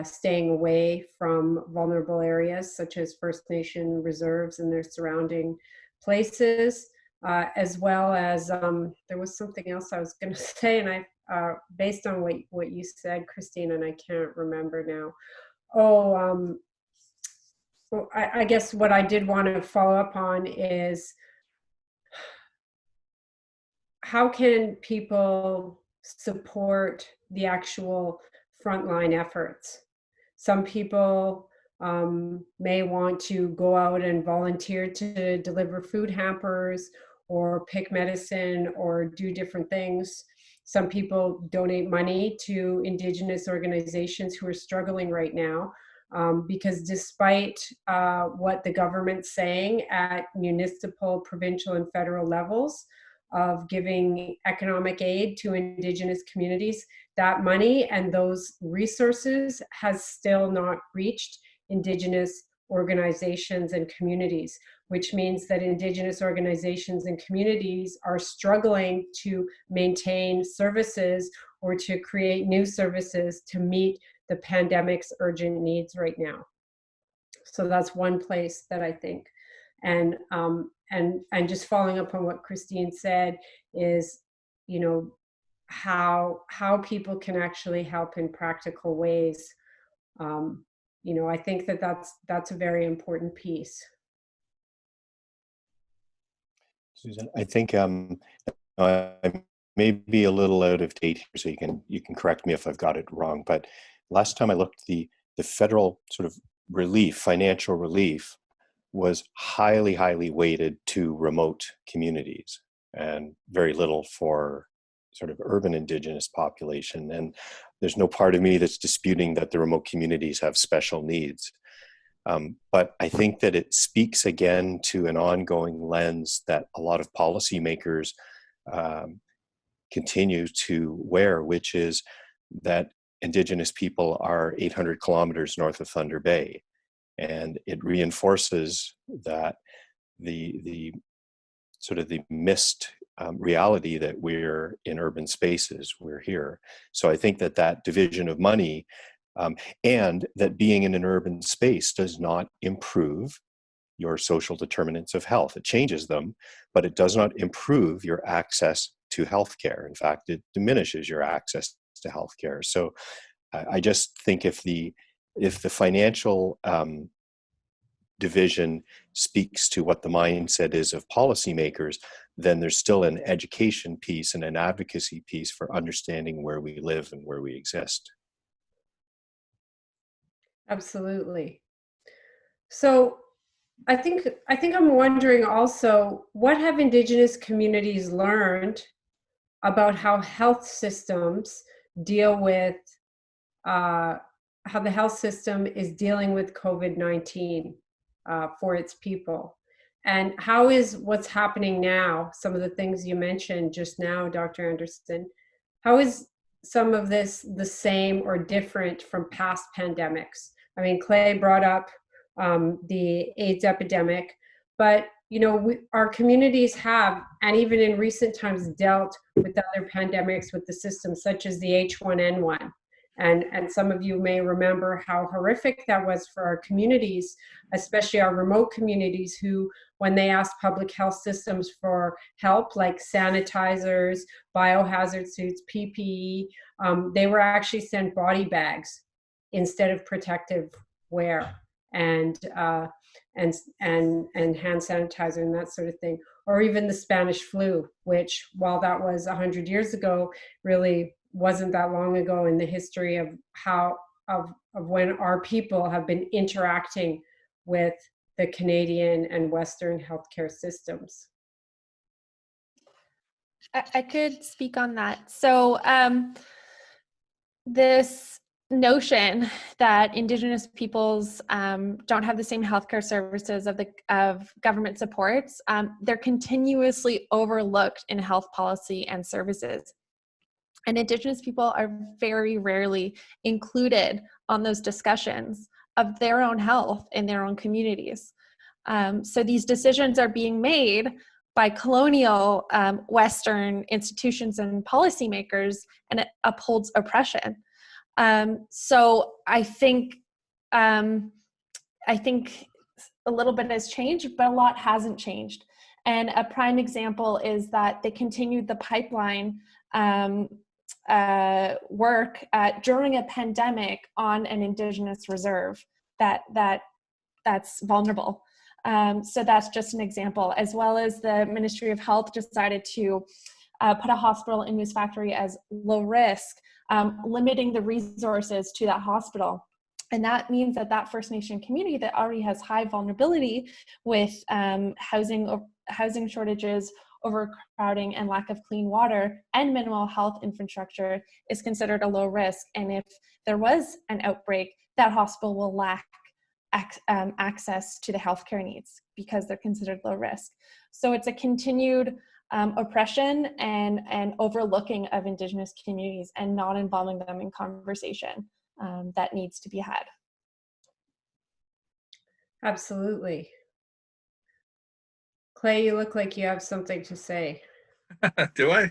staying away from vulnerable areas such as First Nation reserves and their surrounding places, as well as there was something else I was going to say, and I based on what you said, Christine, and I can't remember now. Well, I guess what I did want to follow up on is, how can people support the actual frontline efforts? Some people may want to go out and volunteer to deliver food hampers or pick medicine or do different things. Some people donate money to Indigenous organizations who are struggling right now, because despite what the government's saying at municipal, provincial, and federal levels of giving economic aid to Indigenous communities, that money and those resources has still not reached Indigenous organizations and communities, which means that Indigenous organizations and communities are struggling to maintain services or to create new services to meet the pandemic's urgent needs right now. So that's one place that I think, and just following up on what Christine said is, how people can actually help in practical ways. You know, I think that that's a very important piece. Susan, I think I may be a little out of date here, so you can correct me if I've got it wrong. But last time I looked, the federal sort of relief, financial relief, was highly weighted to remote communities and very little for sort of urban Indigenous population. And there's no part of me that's disputing that the remote communities have special needs. But I think that it speaks again to an ongoing lens that a lot of policymakers continue to wear, which is that Indigenous people are 800 kilometers north of Thunder Bay. And it reinforces that the sort of the missed reality that we're in urban spaces, we're here. So I think that that division of money and that being in an urban space does not improve your social determinants of health. It changes them, but it does not improve your access to healthcare. In fact, it diminishes your access to healthcare. So I just think if the financial division speaks to what the mindset is of policymakers, then there's still an education piece and an advocacy piece for understanding where we live and where we exist. Absolutely. So I think I'm wondering also, what have Indigenous communities learned about how health systems deal with how the health system is dealing with COVID-19 for its people, and how is what's happening now, some of the things you mentioned just now, Dr. Anderson, how is some of this the same or different from past pandemics? I mean, Clay brought up the AIDS epidemic, but you know, our communities have, and even in recent times, dealt with other pandemics with the system, such as the H1N1. And some of you may remember how horrific that was for our communities, especially our remote communities, who, when they asked public health systems for help, like sanitizers, biohazard suits, PPE, they were actually sent body bags instead of protective wear and hand sanitizer and that sort of thing. Or even the Spanish flu, which, while that was 100 years ago, really wasn't that long ago in the history of how of when our people have been interacting with the Canadian and Western healthcare systems. I could speak on that. So this notion that Indigenous peoples don't have the same healthcare services of government supports, they're continuously overlooked in health policy and services. And Indigenous people are very rarely included on those discussions of their own health in their own communities. So these decisions are being made by colonial Western institutions and policymakers, and it upholds oppression. So I think a little bit has changed, but a lot hasn't changed. And a prime example is that they continued the pipeline work during a pandemic on an Indigenous reserve that's vulnerable. So that's just an example, as well as the Ministry of Health decided to put a hospital in Moose Factory as low risk, limiting the resources to that hospital. And that means that that First Nation community that already has high vulnerability with housing shortages, overcrowding, and lack of clean water and minimal health infrastructure is considered a low risk. And if there was an outbreak, that hospital will lack access to the healthcare needs because they're considered low risk. So it's a continued oppression and overlooking of Indigenous communities and not involving them in conversation that needs to be had. Absolutely. Clay, you look like you have something to say. Do I?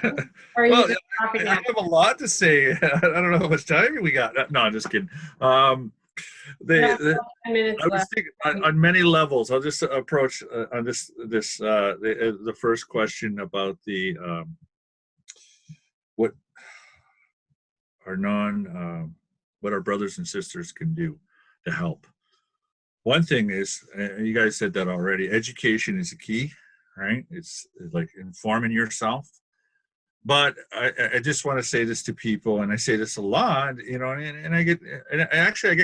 Or are you Well, just I have a lot to say. I don't know how much time we got. No, I'm just kidding. I was thinking on many levels. I'll just approach on the first question about the what are what our brothers and sisters can do to help. One thing is, you guys said that already, education is a key, right? It's like informing yourself. But I just want to say this to people, and I say this a lot, you know, and I get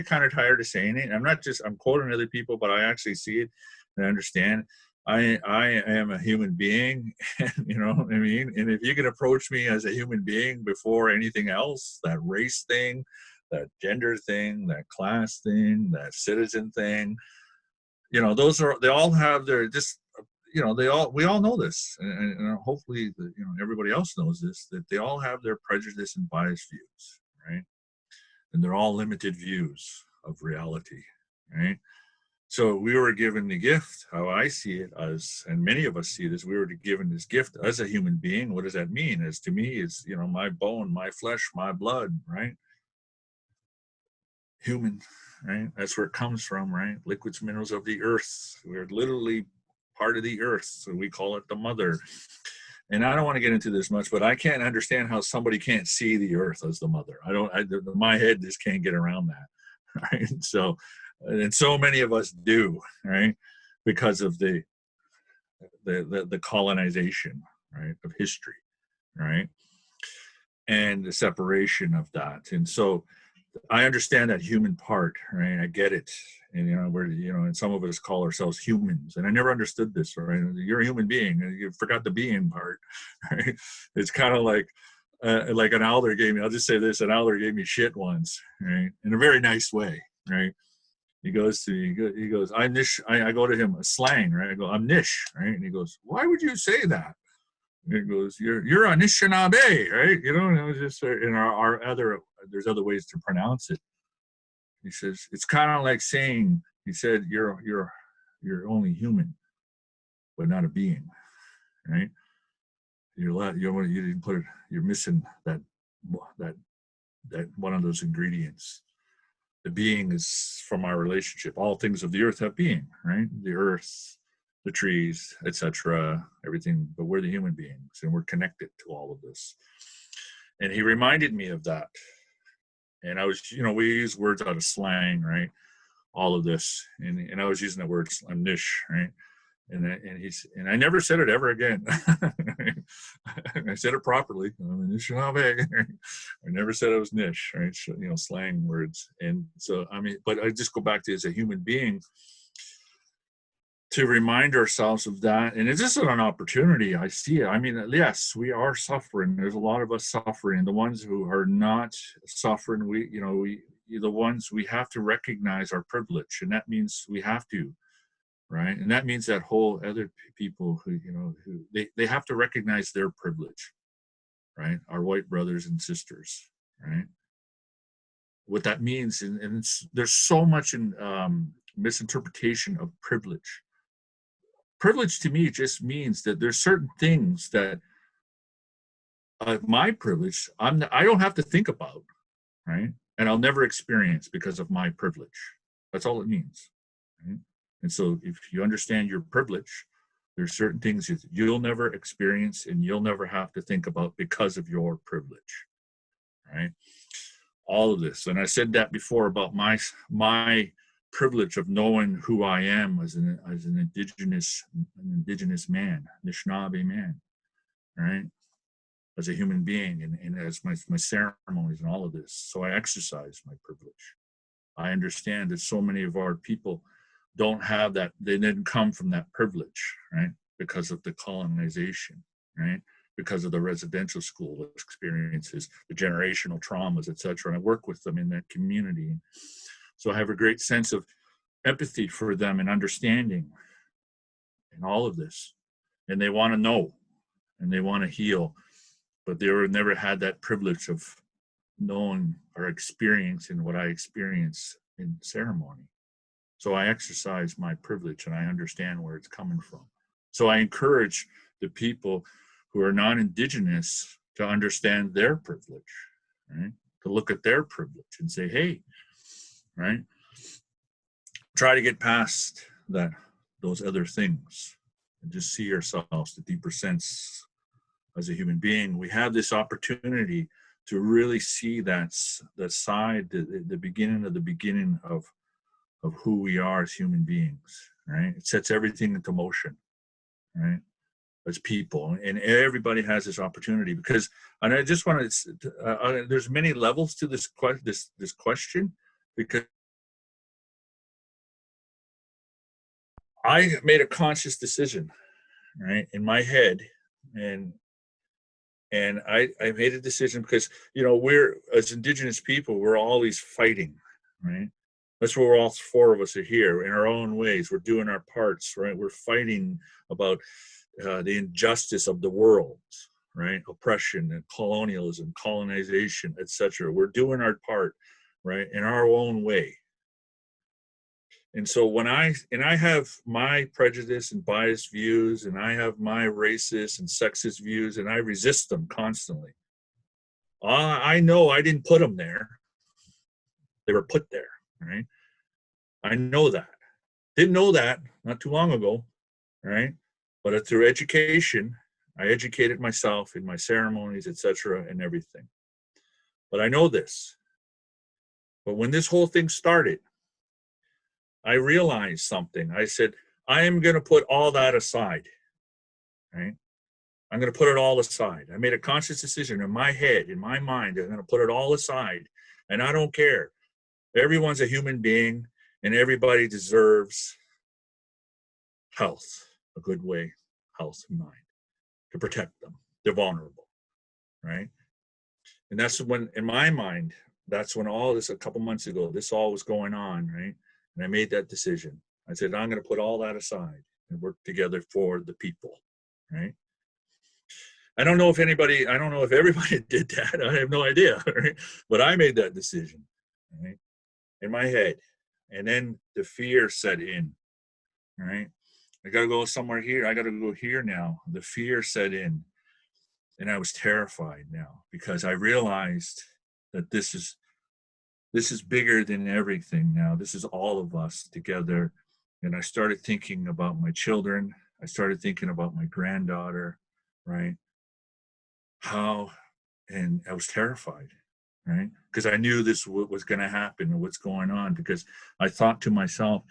kind of tired of saying it. I'm quoting other people, but I actually see it and understand. I am a human being, you know what I mean? And if you can approach me as a human being before anything else, that race thing, that gender thing, that class thing, that citizen thing, you know, they all have their, just, you know, we all know this, and hopefully, you know, everybody else knows this, that they all have their prejudice and biased views, right? And they're all limited views of reality, right? So we were given the gift, how I see it, as, and many of us see this, we were given this gift as a human being. What does that mean? As to me, it's, you know, my bone, my flesh, my blood, right? Human, right? That's where it comes from, right? Liquids, minerals of the earth. We're literally part of the earth, so we call it the mother. And I don't want to get into this much, but I can't understand how somebody can't see the earth as the mother. My head just can't get around that, right? So, and so many of us do, right? Because of the colonization, right, of history, right? And the separation of that. And so I understand that human part, right? I get it. And, you know, and some of us call ourselves humans. And I never understood this, right? You're a human being. And you forgot the being part, right? It's kind of like an elder gave me, I'll just say this, an elder gave me shit once, right? In a very nice way, right? He goes, I'm Nish. I go to him, a slang, right? I go, I'm Nish, right? And he goes, why would you say that? And he goes, you're a Anishinaabe, right? You know, and it was just in our other, there's other ways to pronounce it. He says, it's kind of like saying, he said, you're only human, but not a being, right? You didn't put it, you're missing that one of those ingredients. The being is from our relationship. All things of the earth have being, right? The earth, the trees, etc., everything, but we're the human beings and we're connected to all of this. And he reminded me of that. And I was, you know, we use words out of slang, right? All of this. And I was using that word, I'm Nish, right? And I never said it ever again. I said it properly. I'm a Anishinaabe. I never said I was Nish, right? You know, slang words. And so, I mean, but I just go back to, as a human being, to remind ourselves of that. And it's just an opportunity. I see it. I mean, yes, we are suffering. There's a lot of us suffering. The ones who are not suffering, the ones, we have to recognize our privilege. And that means we have to, right? And that means that whole other people who, you know, who they have to recognize their privilege, right? Our white brothers and sisters, right? What that means, and there's so much in misinterpretation of privilege. Privilege to me just means that there's certain things that my privilege, I don't have to think about, right? And I'll never experience because of my privilege. That's all it means, right? And so if you understand your privilege, there's certain things you'll never experience and you'll never have to think about because of your privilege, right? All of this. And I said that before about my privilege of knowing who I am as an indigenous man, Anishinaabe man, right? As a human being and as my ceremonies and all of this. So I exercise my privilege. I understand that so many of our people don't have that. They didn't come from that privilege, right? Because of the colonization, right? Because of the residential school experiences, the generational traumas, etc. And I work with them in that community. So I have a great sense of empathy for them and understanding and all of this. And they want to know and they want to heal, but they never had that privilege of knowing or experiencing what I experience in ceremony. So I exercise my privilege and I understand where it's coming from. So I encourage the people who are non-Indigenous to understand their privilege, right? To look at their privilege and say, hey, right? Try to get past those other things and just see ourselves, the deeper sense as a human being. We have this opportunity to really see the side, the beginning of who we are as human beings, right? It sets everything into motion, right? As people, and everybody has this opportunity, because, and I just want to, there's many levels to this question, because I made a conscious decision, right, in my head, and I made a decision because, you know, we're, as Indigenous people, we're always fighting, right? That's where we're all four of us are here in our own ways. We're doing our parts, right? We're fighting about the injustice of the world, right? Oppression and colonialism, colonization, etc. We're doing our part, right, in our own way. And so when I have my prejudice and biased views, and I have my racist and sexist views, and I resist them constantly. I know I didn't put them there. They were put there, right? I know that. Didn't know that not too long ago, right? But through education, I educated myself in my ceremonies, etc., and everything. But I know this. But when this whole thing started, I realized something. I said, I am going to put all that aside, right? I'm going to put it all aside. I made a conscious decision in my head, in my mind. I'm going to put it all aside, and I don't care. Everyone's a human being, and everybody deserves health, a good way, health in mind, to protect them. They're vulnerable, right? And that's when, in my mind, that's when all this, a couple months ago, this all was going on, right? And I made that decision. I said, I'm going to put all that aside and work together for the people, right? I don't know if everybody did that. I have no idea, right? But I made that decision, right, in my head. And then the fear set in, right? I got to go somewhere here. I got to go here now. The fear set in. And I was terrified now, because I realized that this is bigger than everything now. This is all of us together. And I started thinking about my children. I started thinking about my granddaughter, right? And I was terrified, right? Because I knew this was going to happen, and what's going on, because I thought to myself,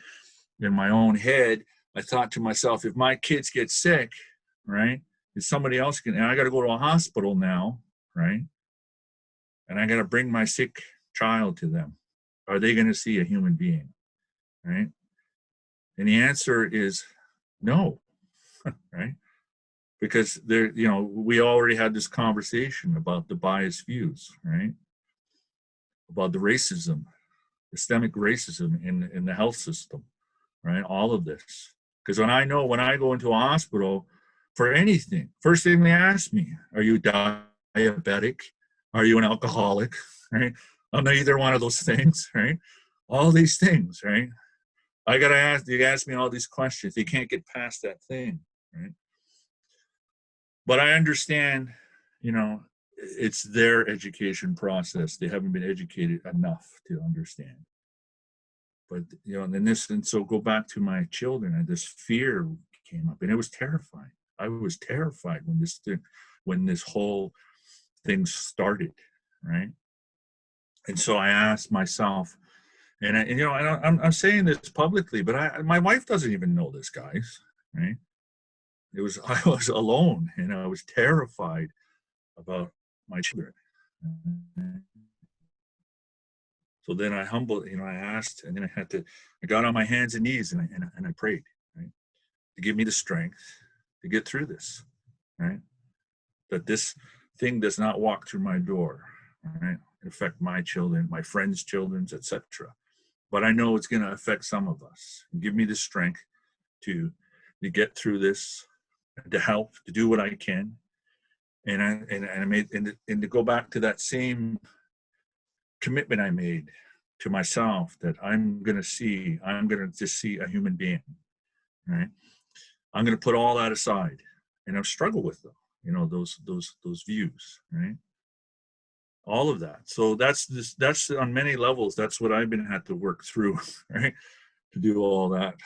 in my own head, I thought to myself, if my kids get sick, right, if somebody else and I got to go to a hospital now, right? And I got to bring my sick child to them. Are they going to see a human being, right? And the answer is no, right? Because we already had this conversation about the biased views, right? About the racism, systemic racism in the health system, right? All of this. Because when I go into a hospital for anything, first thing they ask me, are you diabetic? Are you an alcoholic? Right? I'm not either one of those things, right? All these things, right? I got to ask, they ask me all these questions. They can't get past that thing, right? But I understand, it's their education process. They haven't been educated enough to understand. But, and so go back to my children, and this fear came up, and it was terrifying. I was terrified when this whole thing started, right? And so I asked myself, and I'm saying this publicly, but my wife doesn't even know this, guys, right? I was alone, and I was terrified about my children. So then I asked, and then I got on my hands and knees, and I prayed, right, to give me the strength to get through this, right? That this thing does not walk through my door, right? Affect my children, my friends' children, etc. But I know it's going to affect some of us. Give me the strength to get through this, to help, to do what I can, and I made and to go back to that same commitment I made to myself, that I'm going to just see a human being, right? I'm going to put all that aside, and I've struggled with them, those views, right? All of that. So that's on many levels. That's what I've had to work through, right? To do all that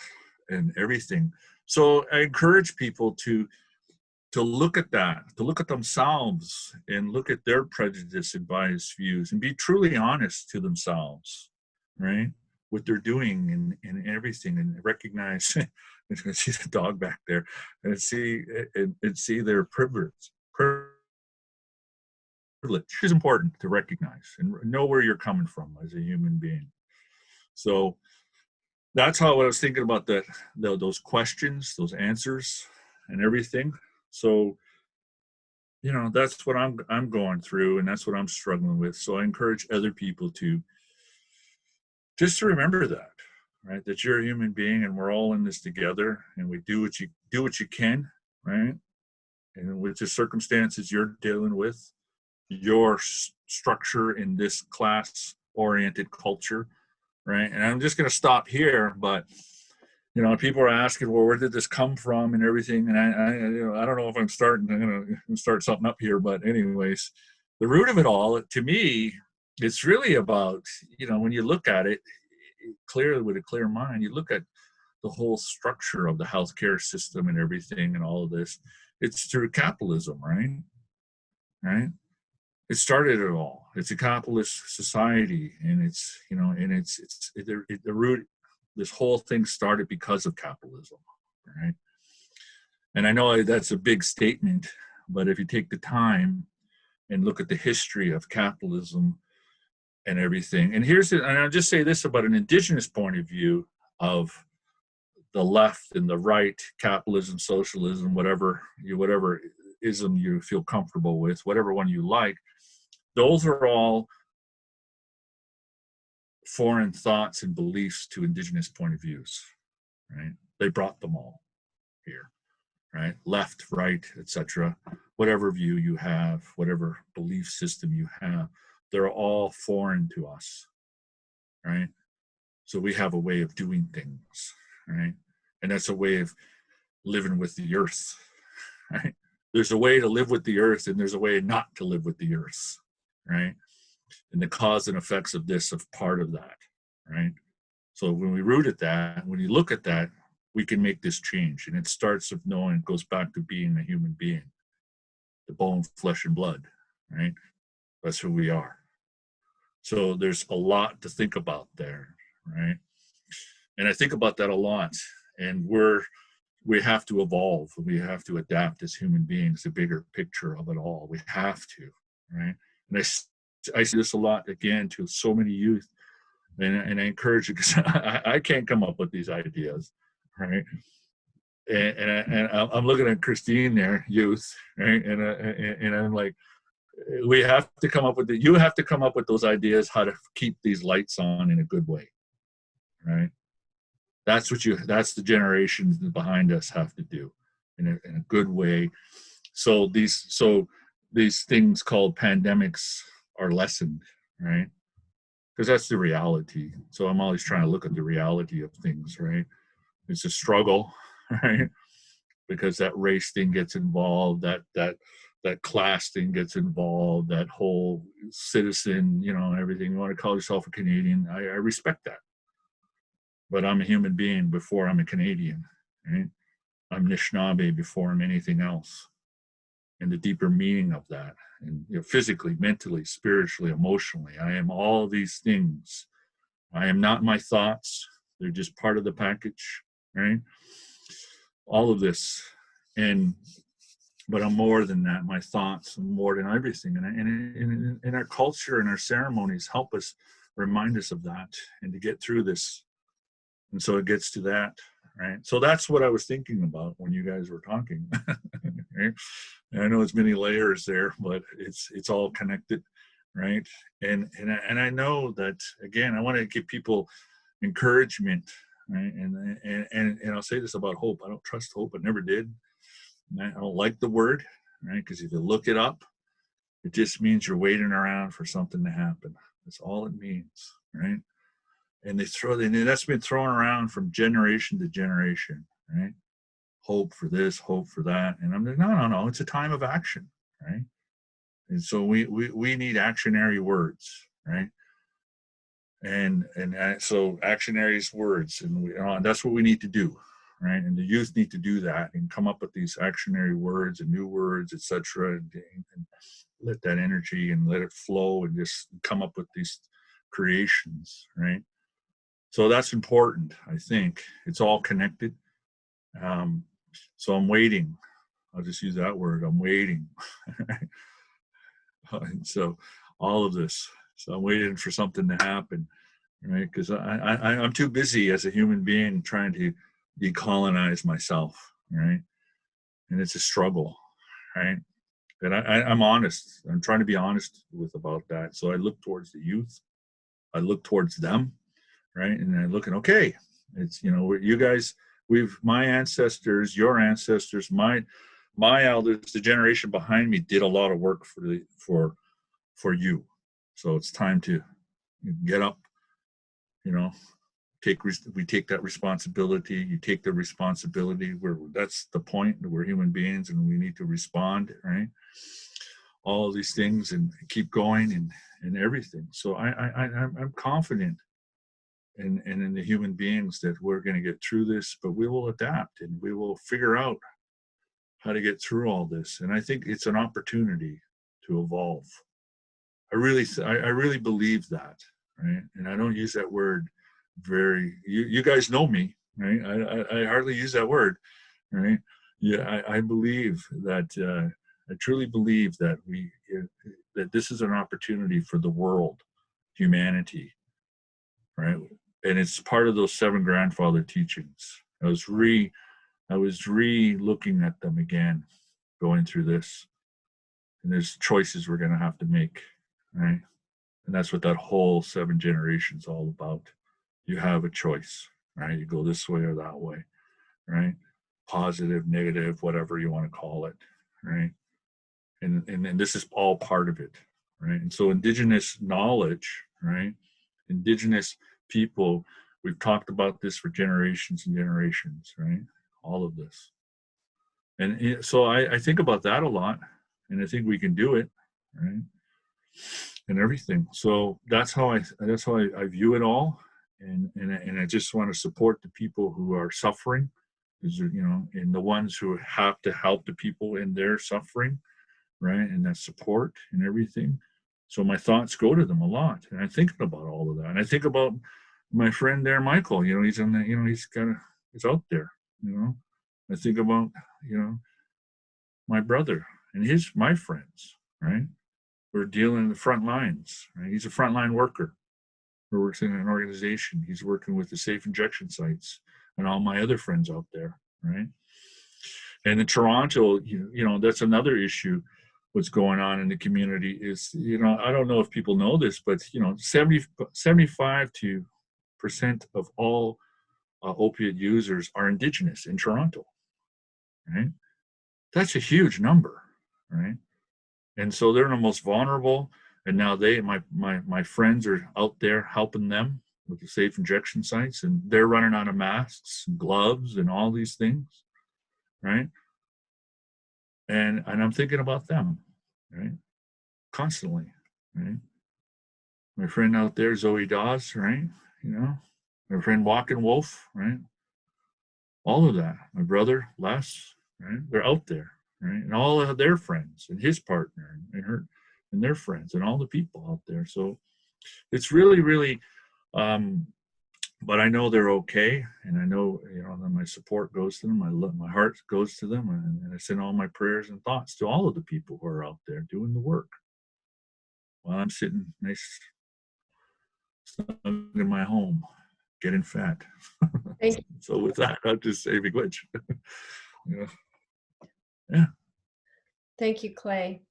and everything. So I encourage people to to look at that, to look at themselves and look at their prejudice and biased views and be truly honest to themselves, right? What they're doing and everything, and recognize, I see the dog back there, and see their privilege. Privilege is important to recognize and know where you're coming from as a human being. So that's how I was thinking about those questions, those answers, and everything. So, you know, that's what I'm going through, and that's what I'm struggling with. So I encourage other people to just to remember that, right? That you're a human being, and we're all in this together, and we do what you can, right? And with the circumstances you're dealing with, your structure in this class-oriented culture, right? And I'm just going to stop here, but you know, people are asking, well, where did this come from and everything? And I don't know if I'm going to start something up here, but anyways, the root of it all, to me, it's really about, you know, when you look at it clearly with a clear mind, you look at the whole structure of the healthcare system and everything and all of this, it's through capitalism, right? Right? It started it all. It's a capitalist society, and it's, you know, and the root, this whole thing started because of capitalism, right? And I know that's a big statement, but if you take the time and look at the history of capitalism and everything, and I'll just say this about an Indigenous point of view of the left and the right, capitalism, socialism, whatever ism you feel comfortable with, whatever one you like, those are all foreign thoughts and beliefs to Indigenous point of views, right? They brought them all here, right? Left, right, etc. Whatever view you have, whatever belief system you have, they're all foreign to us, right? So we have a way of doing things, right? And that's a way of living with the earth, right? There's a way to live with the earth, and there's a way not to live with the earth, right? And the cause and effects of this are part of that, right? So when we root at that, when you look at that, we can make this change. And it starts with knowing, it goes back to being a human being, the bone, flesh, and blood, right? That's who we are. So there's a lot to think about there, right? And I think about that a lot. And we have to evolve. We have to adapt as human beings, the bigger picture of it all. We have to, right? And I see this a lot, again, to so many youth. And I encourage you, because I can't come up with these ideas, right? And I'm looking at Christine there, youth, right? And I'm like, we have to come up with you have to come up with those ideas, how to keep these lights on in a good way, right? That's the generations behind us have to do in a good way. So these things called pandemics are lessened, right? Because that's the reality. So I'm always trying to look at the reality of things, right? It's a struggle, right? Because that race thing gets involved, that class thing gets involved, that whole citizen, you know, everything. You want to call yourself a Canadian, I respect that. But I'm a human being before I'm a Canadian, right? I'm Anishinaabe before I'm anything else. And the deeper meaning of that, and you know, physically, mentally, spiritually, emotionally, I am all these things. I am not my thoughts. They're just part of the package, right? All of this. But I'm more than that. My thoughts are more than everything. And our culture and our ceremonies help us, remind us of that, and to get through this. And so it gets to that, right? So that's what I was thinking about when you guys were talking. Right? And I know it's many layers there, but it's all connected, right? And I know that, again, I want to give people encouragement, right? And I'll say this about hope. I don't trust hope. I never did. I don't like the word, right? Because if you look it up, it just means you're waiting around for something to happen. That's all it means, right? And that's been thrown around from generation to generation, right? Hope for this, hope for that. And I'm like, no, it's a time of action, right? And so we need actionary words, right? And so actionary words, and that's what we need to do, right? And the youth need to do that and come up with these actionary words and new words, etc., and let that energy and let it flow and just come up with these creations, right? So that's important. I think it's all connected. So I'm waiting. I'll just use that word. I'm waiting. So all of this. So I'm waiting for something to happen, right? Because I'm too busy as a human being trying to decolonize myself, right? And it's a struggle, right? And I'm honest. I'm trying to be honest about that. So I look towards the youth. I look towards them, right? And I look and okay, it's, you know, you guys, my ancestors, your ancestors, my elders, the generation behind me did a lot of work for you. So it's time to get up, you know, we take that responsibility. You take the responsibility. That's the point. We're human beings and we need to respond, right? All of these things and keep going and everything. So I'm confident in the human beings that we're going to get through this, but we will adapt and we will figure out how to get through all this. And I think it's an opportunity to evolve. I really believe that, right? And I don't use that word you guys know me, right? I hardly use that word, right? Yeah, I believe that, I truly believe that that this is an opportunity for the world, humanity, right? And it's part of those 7 grandfather teachings. I was re-looking at them again, going through this. And there's choices we're going to have to make, right? And that's what that whole 7 generations all about. You have a choice, right? You go this way or that way, right? Positive, negative, whatever you want to call it, right? And this is all part of it, right? And so Indigenous knowledge, right? Indigenous people, we've talked about this for generations and generations, right? All of this. And so I think about that a lot, and I think we can do it, right? And everything. So that's how I view it all. And I just want to support the people who are suffering, you know, and the ones who have to help the people in their suffering, right? And that support and everything. So my thoughts go to them a lot, and I'm thinking about all of that. And I think about my friend there, Michael. You know, he's on the, you know, he's out there. You know, I think about, you know, my brother and my friends, right? We're dealing in the front lines, right? He's a frontline worker who works in an organization. He's working with the safe injection sites and all my other friends out there, right? And in Toronto, you know, that's another issue. What's going on in the community is, you know, I don't know if people know this, but, you know, 75% of all opiate users are Indigenous in Toronto, right? That's a huge number, right? And so they're the most vulnerable. And now my friends are out there helping them with the safe injection sites, and they're running out of masks and gloves and all these things, right? And I'm thinking about them, right? Constantly, right? My friend out there, Zoe Dawes, right? You know, my friend Walking Wolf, right? All of that. My brother, Les, right? They're out there, right? And all of their friends and his partner and her and their friends and all the people out there. So it's really, really, but I know they're okay. And I know, you know, that my support goes to them. My heart goes to them. And I send all my prayers and thoughts to all of the people who are out there doing the work while I'm sitting nice in my home, getting fat. Thank you. So with that, I'll just say big glitch. Yeah. Thank you, Clay.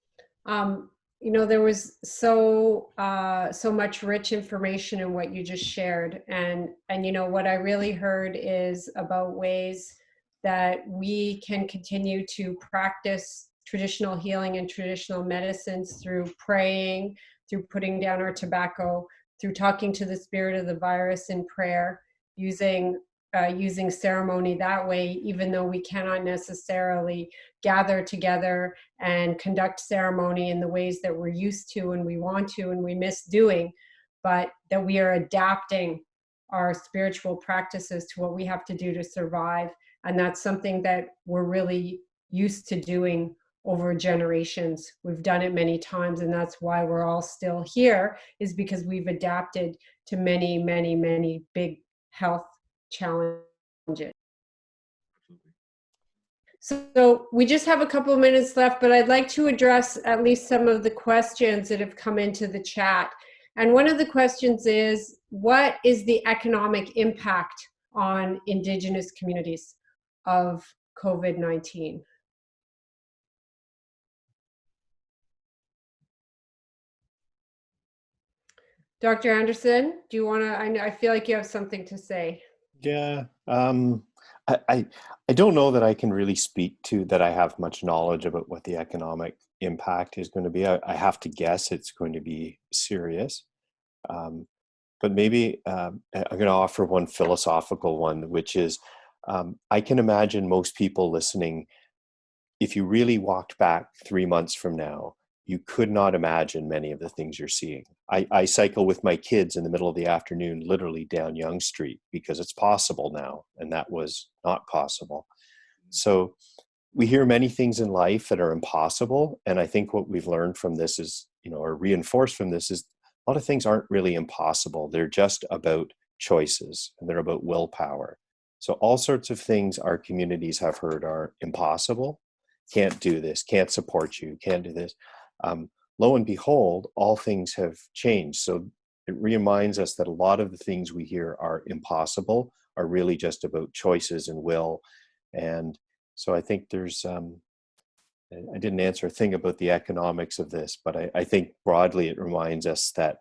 You know, there was so much rich information in what you just shared, and you know what I really heard is about ways that we can continue to practice traditional healing and traditional medicines through praying, through putting down our tobacco, through talking to the spirit of the virus in prayer, using ceremony that way, even though we cannot necessarily gather together and conduct ceremony in the ways that we're used to and we want to and we miss doing, but that we are adapting our spiritual practices to what we have to do to survive And that's something that we're really used to doing over generations. We've done it many times, and that's why we're all still here, is because we've adapted to many, many, many big health challenges. So we just have a couple of minutes left, but I'd like to address at least some of the questions that have come into the chat. And one of the questions is, what is the economic impact on Indigenous communities of COVID-19? Dr. Anderson, do you want to, I feel like you have something to say. Yeah, I don't know that I can really speak to that. I have much knowledge about what the economic impact is going to be. I have to guess it's going to be serious. But maybe I'm going to offer one philosophical one, which is I can imagine most people listening, if you really walked back 3 months from now, you could not imagine many of the things you're seeing. I cycle with my kids in the middle of the afternoon, literally down Yonge Street, because it's possible now, and that was not possible. So we hear many things in life that are impossible, and I think what we've learned from this is, or reinforced from this, is a lot of things aren't really impossible. They're just about choices, and they're about willpower. So all sorts of things our communities have heard are impossible. Can't do this, can't support you, can't do this. Lo and behold, all things have changed. So it reminds us that a lot of the things we hear are impossible are really just about choices and will. And so I think there's, I didn't answer a thing about the economics of this, but I think broadly it reminds us that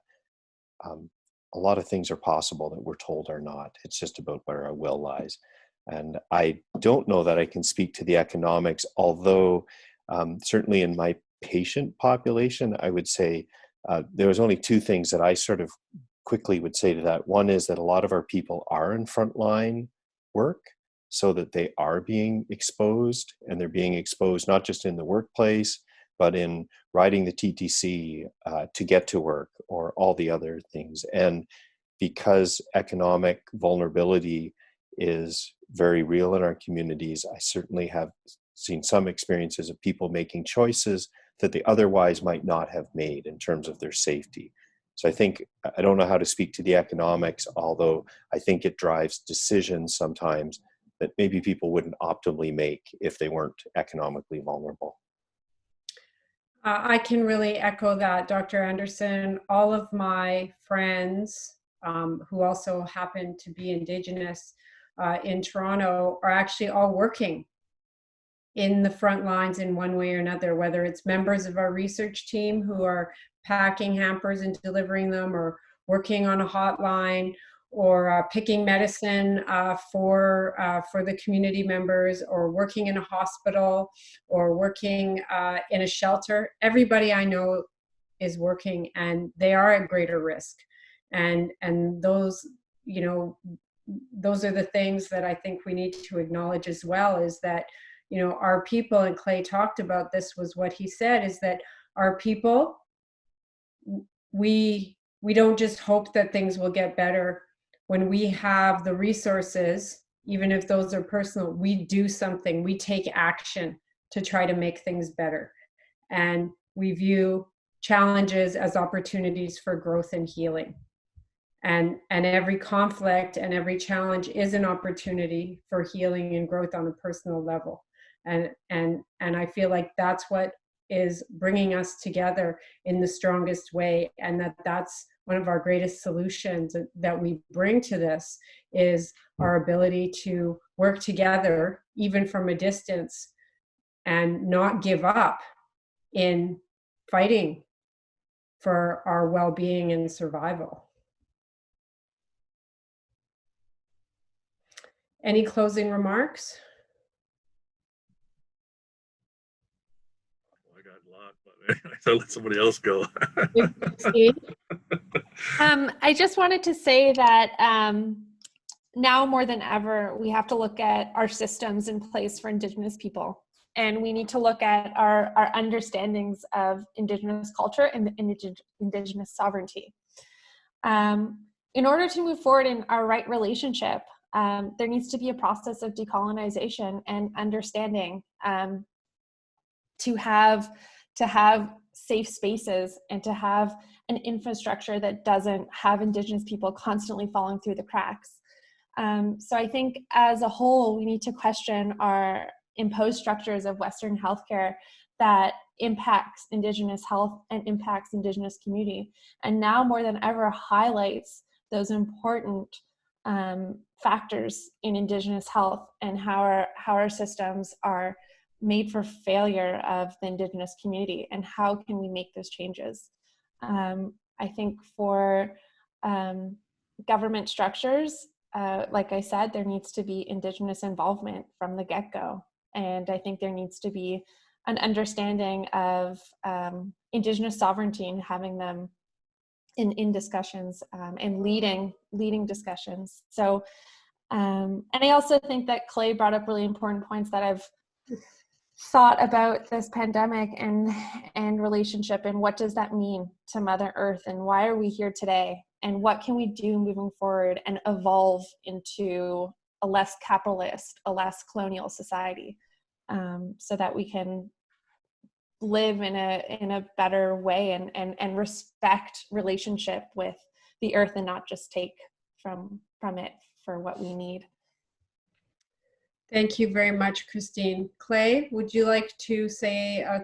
a lot of things are possible that we're told are not. It's just about where our will lies. And I don't know that I can speak to the economics, although certainly in my patient population, I would say there was only two things that I sort of quickly would say to that. One is that a lot of our people are in frontline work, so that they are being exposed, and they're being exposed not just in the workplace, but in riding the TTC to get to work, or all the other things. And because economic vulnerability is very real in our communities, I certainly have seen some experiences of people making choices that they otherwise might not have made in terms of their safety. So I think, I don't know how to speak to the economics, although I think it drives decisions sometimes that maybe people wouldn't optimally make if they weren't economically vulnerable. I can really echo that, Dr. Anderson. All of my friends who also happen to be Indigenous in Toronto are actually all working in the front lines in one way or another, whether it's members of our research team who are packing hampers and delivering them, or working on a hotline, or picking medicine for the community members, or working in a hospital, or working in a shelter. Everybody I know is working, and they are at greater risk. And those, those are the things that I think we need to acknowledge as well, is that, our people, and Clay talked about this, was what he said, is that our people, we don't just hope that things will get better. When we have the resources, even if those are personal, we do something, we take action to try to make things better. And we view challenges as opportunities for growth and healing. And every conflict and every challenge is an opportunity for healing and growth on a personal level. And I feel like that's what is bringing us together in the strongest way, and that's one of our greatest solutions that we bring to this, is our ability to work together, even from a distance, and not give up in fighting for our well-being and survival. Any closing remarks? I got a lot, but I thought let somebody else go. I just wanted to say that now more than ever, we have to look at our systems in place for Indigenous people. And we need to look at our understandings of Indigenous culture and Indigenous sovereignty. In order to move forward in our right relationship there needs to be a process of decolonization and understanding, to have safe spaces and to have an infrastructure that doesn't have Indigenous people constantly falling through the cracks. So I think as a whole, we need to question our imposed structures of Western healthcare that impacts Indigenous health and impacts Indigenous community, and now more than ever highlights those important factors in Indigenous health and how our systems are made for failure of the Indigenous community, and how can we make those changes. I think for government structures, like I said, there needs to be Indigenous involvement from the get-go. And I think there needs to be an understanding of Indigenous sovereignty and having them in discussions and leading discussions. So, and I also think that Clay brought up really important points that I've thought about this pandemic and relationship, and what does that mean to Mother Earth, and why are we here today, and what can we do moving forward and evolve into a less capitalist, a less colonial society, so that we can live in a better way and respect relationship with the earth and not just take from it for what we need. Thank you very much, Christine. Clay, would you like to say a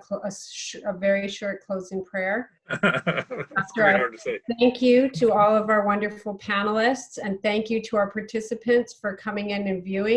very short closing prayer? That's very hard to say. Thank you to all of our wonderful panelists, and thank you to our participants for coming in and viewing.